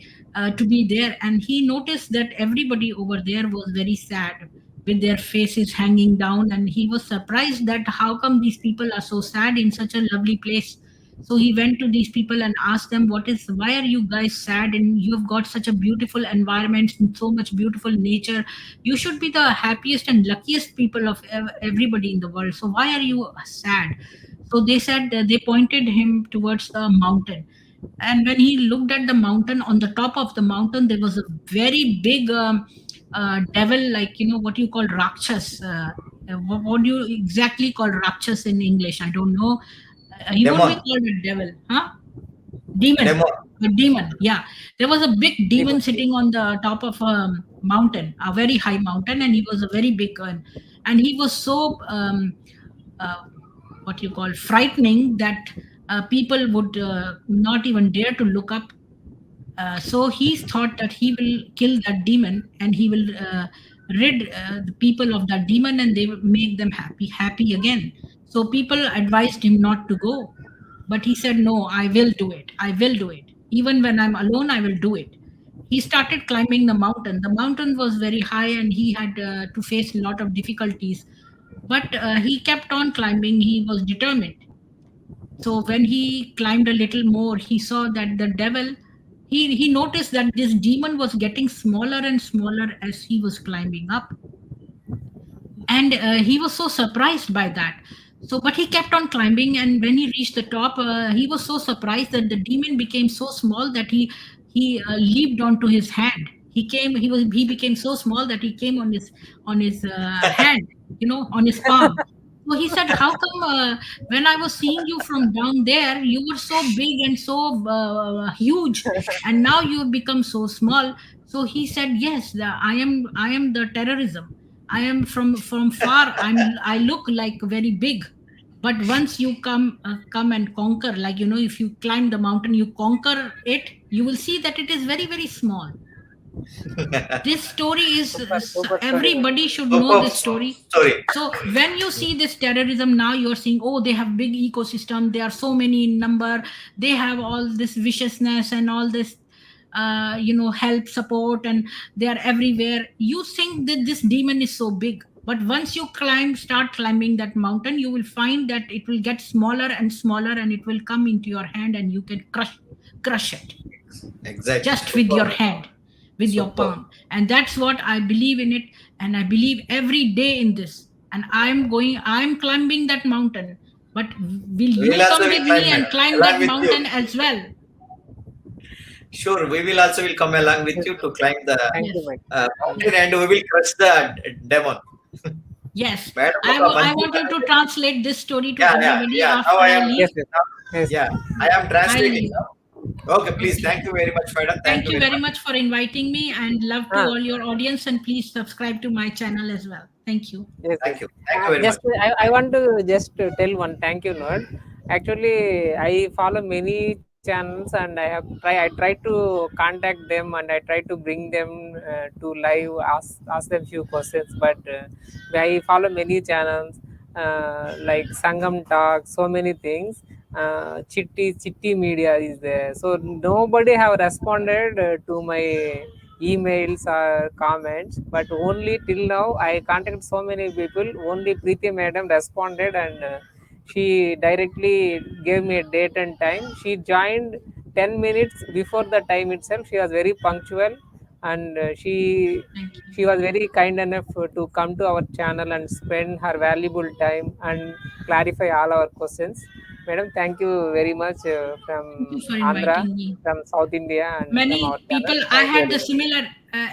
to be there. And he noticed that everybody over there was very sad, with their faces hanging down, and he was surprised that how come these people are so sad in such a lovely place. So he went to these people and asked them, why are you guys sad, and you've got such a beautiful environment and so much beautiful nature? You should be the happiest and luckiest people of everybody in the world, so why are you sad? So they said, they pointed him towards the mountain. And when he looked at the mountain, on the top of the mountain, there was a very big devil, like, what you call Rakshas. What do you exactly call Rakshas in English? I don't know. He won't be called a devil. Huh? Demon. A demon, yeah. There was a big demon sitting on the top of a mountain, a very high mountain, and he was a very big one. And he was so what you call frightening that people would not even dare to look up. So he thought that he will kill that demon, and he will rid the people of that demon, and they will make them happy again. So people advised him not to go, but he said, no, I will do it. Even when I'm alone, I will do it. He started climbing the mountain. The mountain was very high, and he had to face a lot of difficulties, but he kept on climbing. He was determined. So when he climbed a little more, he saw that the devil, he noticed that this demon was getting smaller and smaller as he was climbing up. And he was so surprised by that. So, but he kept on climbing, and when he reached the top, he was so surprised that the demon became so small that he leaped onto his hand. He became so small that he came on his hand, on his palm. So he said, how come when I was seeing you from down there, you were so big and so huge, and now you have become so small? So he said, yes, I am the terrorism. I am from far. I look like very big, but once you come and conquer, like, if you climb the mountain, you conquer it, you will see that it is very, very small. This story Super story. everybody should know Superb this story. story. So when you see this terrorism, now you're seeing, oh, they have big ecosystem, they are so many in number, they have all this viciousness and all this help, support, and they are everywhere. You think that this demon is so big, but once you start climbing that mountain, you will find that it will get smaller and smaller, and it will come into your hand, and you can crush it Exactly. just with your hand, with your Super. palm. And that's what I believe in it, and I believe every day in this. And I'm climbing that mountain, but will you We'll also come with climb, me and madam, climb along that with mountain you. as well? Sure, we will come along with you to climb the Thank Yes. you, Mike. mountain, and we will crush the demon. Yes, Madam, I ఒక want you to translate this story to Yeah, everybody Now after I I am. leave. Yes. Yeah, I am translating leave. now. Okay, please. Okay. Thank you very much, madam. Thank you very much for inviting me, and love to Ah. all your audience, and please subscribe to my channel as well. Thank you. Yes, Thank you. Thank you very just much. I want to just tell one thank you note. Actually, I follow many channels, and I try to contact them, and I try to bring them to live, ask them few questions. But I follow many channels like Sangam Talk, so many things. Chitti Media is there, so nobody have responded to my emails or comments, but only till now I contacted so many people. Only Preethi Madam responded, and she directly gave me a date and time. She joined 10 minutes before the time itself. She was very punctual, and Thank you. she was very kind enough to come to our channel and spend her valuable time and clarify all our questions. Madam, thank you very much Thank from you for Andhra, inviting me. from South India, and from our Many people, channel. I Thank you had very the much. similar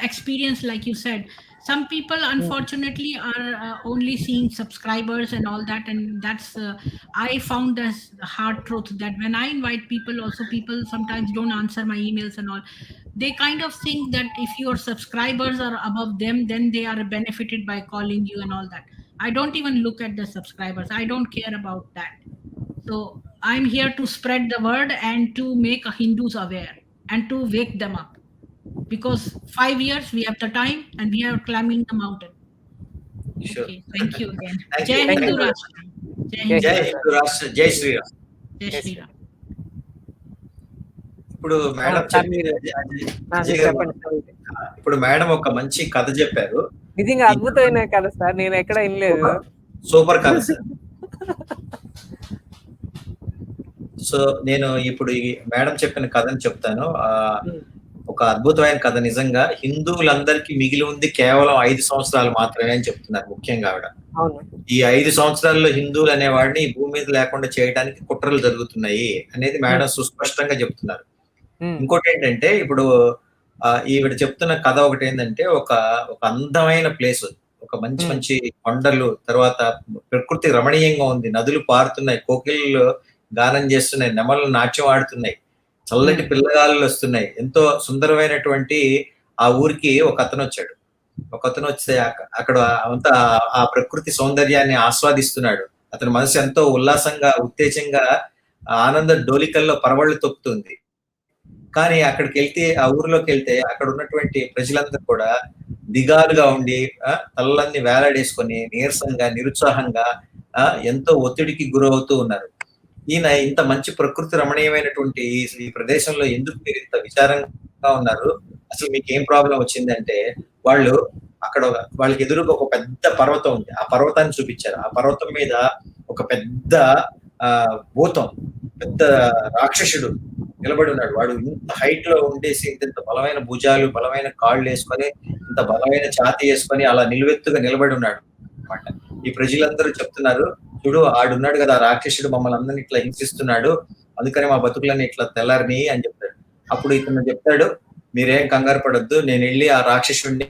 experience, like you said. Some people, unfortunately, are only seeing subscribers and all that, and that's I found this hard truth, that when I invite people, also people sometimes don't answer my emails and all. They kind of think that if your subscribers are above them, then they are benefited by calling you and all that. I don't even look at the subscribers, I don't care about that. So I'm here to spread the word and to make Hindus aware and to wake them up, because 5 years we have the time and we are climbing the mountain. Sure. Okay, thank you again. Thank Jai you. Thank Hindu you. Rashtra. Jai Jai Hindu. Jai Hind. Hindu Rashtra, Jai Sri Ram. Jai Yes. Shri Ram. ఇప్పుడు madam sir చెప్పింది మీరు అజయ్ గారు, చెప్పండి sir. ఇప్పుడు madam ఒక మంచి కథ చెప్పారు. నిజంగా అద్భుతమైన కదా సార్, నేను ఎక్కడ వినలేదు. సూపర్ కథ సార్. సో నేను ఇప్పుడు ఈ మేడం చెప్పిన కథని చెప్తాను. ఒక అద్భుతమైన కథ. నిజంగా హిందువులందరికీ మిగిలి ఉంది కేవలం 5 సంవత్సరాలు మాత్రమే అని చెప్తున్నారు, ముఖ్యంగా ఆవిడ. అవును. ఈ 5 సంవత్సరాల్లో హిందువులు అనేవాడిని ఈ భూమి మీద లేకుండా చేయడానికి కుట్రలు జరుగుతున్నాయి అనేది మేడం సుస్పష్టంగా చెప్తున్నారు. ఇంకోటి ఏంటంటే, ఇప్పుడు ఈవిడ చెప్తున్న కథ ఒకటి ఏంటంటే, ఒక అందమైన ప్లేస్, ఒక మంచి మంచి కొండలు, తర్వాత ప్రకృతి రమణీయంగా ఉంది, నదులు పారుతున్నాయి, కోకిళ్ళు గానం చేస్తున్నాయి, నెమలు నాట్యం ఆడుతున్నాయి, చల్లటి పిల్లగాళ్ళు వస్తున్నాయి, ఎంతో సుందరమైనటువంటి ఆ ఊరికి ఒక అతను వచ్చాడు. ఒక అతను వస్తే అక్కడ అంతా ఆ ప్రకృతి సౌందర్యాన్ని ఆస్వాదిస్తున్నాడు. అతని మనసు ఎంతో ఉల్లాసంగా, ఉత్తేజంగా, ఆనంద డోలికల్లో పరవళ్ళు తొక్కుతుంది. కానీ అక్కడికి వెళ్తే, ఆ ఊరిలోకి వెళ్తే, అక్కడ ఉన్నటువంటి ప్రజలందరూ కూడా దిగాలుగా ఉండి, తలలన్నీ వేలాడేసుకొని, నీరసంగా, నిరుత్సాహంగా, ఎంతో ఒత్తిడికి గురవుతూ ఉన్నారు. ఈయన ఇంత మంచి ప్రకృతి రమణీయమైనటువంటి ఈ ప్రదేశంలో ఎందుకు మీరు ఇంత విచారంగా ఉన్నారు, అసలు మీకు ఏం ప్రాబ్లం వచ్చిందంటే, వాళ్ళకి ఎదురుగా ఒక పెద్ద పర్వతం ఉంది. ఆ పర్వతాన్ని చూపించారు. ఆ పర్వతం మీద ఒక పెద్ద భూతం, పెద్ద రాక్షసుడు నిలబడి ఉన్నాడు. వాడు ఇంత హైట్ లో ఉండేసి, ఇంత బలమైన భుజాలు, బలమైన కాళ్ళు వేసుకొని, ఇంత బలమైన ఛాతీ వేసుకొని అలా నిలువెత్తుగా నిలబడి ఉన్నాడు అనమాట. ఈ ప్రజలందరూ చెప్తున్నారు, చూడు ఆడున్నాడు కదా రాక్షసుడు, మమ్మల్ని అందరినీ ఇట్లా హింసిస్తున్నాడు, అందుకని మా బతుకులన్నీ ఇట్లా తెల్లారిని అని చెప్తాడు. అప్పుడు ఇతను చెప్తాడు, మీరేం కంగారు పడొద్దు, నేను వెళ్ళి ఆ రాక్షసుడిని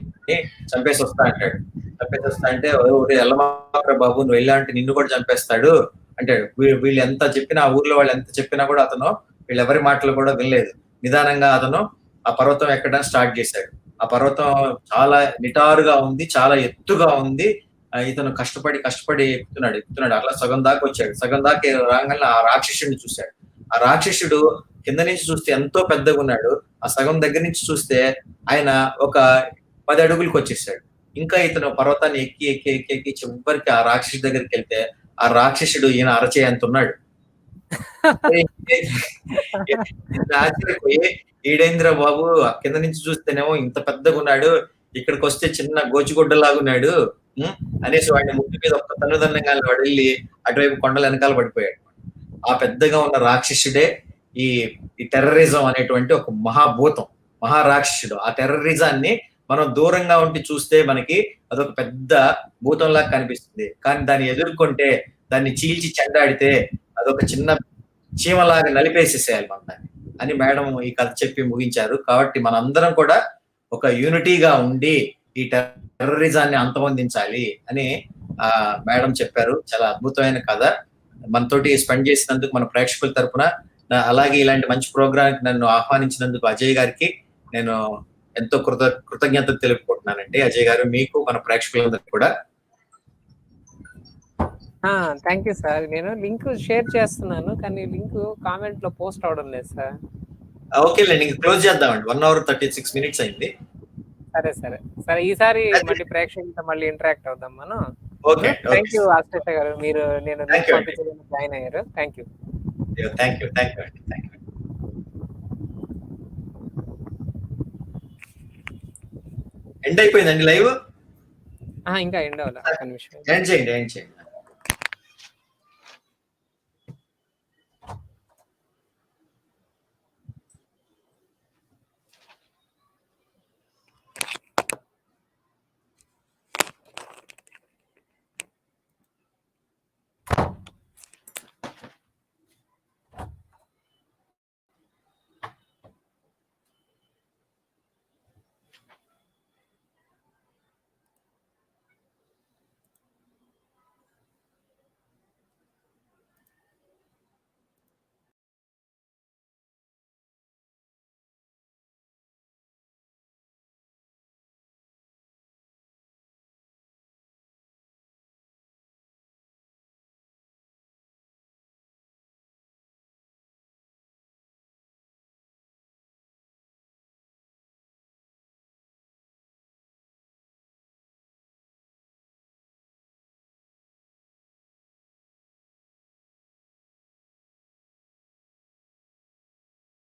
చంపేసి వస్తా అంటాడు. చంపేసి వస్తా అంటే ఎల్లమాక బాబు నువ్వు వెళ్ళా అంటే నిన్ను కూడా చంపేస్తాడు అంటాడు. వీళ్ళు ఎంత చెప్పినా, ఆ ఊర్లో వాళ్ళు ఎంత చెప్పినా కూడా అతను వీళ్ళెవరి మాటలు కూడా వినలేదు. నిదానంగా అతను ఆ పర్వతం ఎక్కడం స్టార్ట్ చేశాడు. ఆ పర్వతం చాలా నిటారుగా ఉంది, చాలా ఎత్తుగా ఉంది. ఇతను కష్టపడి ఎక్కుతున్నాడు. అట్లా సగం దాకా వచ్చాడు. సగం దాకా రాగానే ఆ రాక్షసుడిని చూశాడు. ఆ రాక్షసుడు కింద నుంచి చూస్తే ఎంతో పెద్దగా ఉన్నాడు. ఆ సగం దగ్గర నుంచి చూస్తే ఆయన ఒక 10 అడుగులకు వచ్చేసాడు. ఇంకా ఇతను పర్వతాన్ని ఎక్కి చివరికి ఆ రాక్షసుడి దగ్గరికి వెళ్తే ఆ రాక్షసుడు ఈయన అరచేయంత ఉన్నాడు. ఆశ్చర్యపోయి ఈడేంద్ర బాబు కింద నుంచి చూస్తేనేమో ఇంత పెద్దగా ఉన్నాడు, ఇక్కడికి వస్తే చిన్న గోచిగుడ్డలాగున్నాడు అనేసి వాడిని ముట్టు మీద ఒక్క తన్నుదన్నంగా వాడు వెళ్ళి అటువైపు కొండల వెనకాల పడిపోయాడు. ఆ పెద్దగా ఉన్న రాక్షసుడే ఈ టెర్రరిజం అనేటువంటి ఒక మహాభూతం, మహారాక్షసుడు. ఆ టెర్రరిజాన్ని మనం దూరంగా ఉండి చూస్తే మనకి అదొక పెద్ద భూతంలా కనిపిస్తుంది. కానీ దాన్ని ఎదుర్కొంటే, దాన్ని చీల్చి చెండాడితే అదొక చిన్న చీమలాగా నలిపేసేసేయాలి మన దాన్ని అని మేడం ఈ కథ చెప్పి ముగించారు. కాబట్టి మనందరం కూడా ఒక యూనిటీగా ఉండి ఈ టెర్రరిజాన్ని అంతమొందించాలి అని మేడం చెప్పారు. చాలా అద్భుతమైన కథ. మనతోటి స్పెండ్ చేసినందుకు మన ప్రేక్షకుల తరపున, అలాగే ఇలాంటి మంచి ప్రోగ్రామ్ నన్ను ఆహ్వానించినందుకు అజయ్ గారికి నేను ఎంతో కృతజ్ఞతలు తెలుపుకుంటున్నానండి. అజయ్ గారు, మీకు మన ప్రేక్షకులందరికీ కూడా. Thank you sir. నేను లింక్ షేర్ చేస్తున్నాను, కానీ లింక్ కామెంట్ లో పోస్ట్ అవడం లేదు సార్. ఓకేలేండి, క్లోజ్ చేద్దామండి. 1 hour 36 minutes అయింది. సరే ఈసారి మళ్ళీ ప్రేక్షకులతో మళ్ళీ ఇంటరాక్ట్ అవుదాం మనం. ఓకే, థ్యాంక్ యూ ఆశ్రిత గారు, మీరు నేను జాయిన్ అయ్యారు. Thank you. ఎండ్ అయిపోయిందండి లైవ్? ఇంకా ఎండ్ అవ్వాలి. ఎండ్ చేయండి.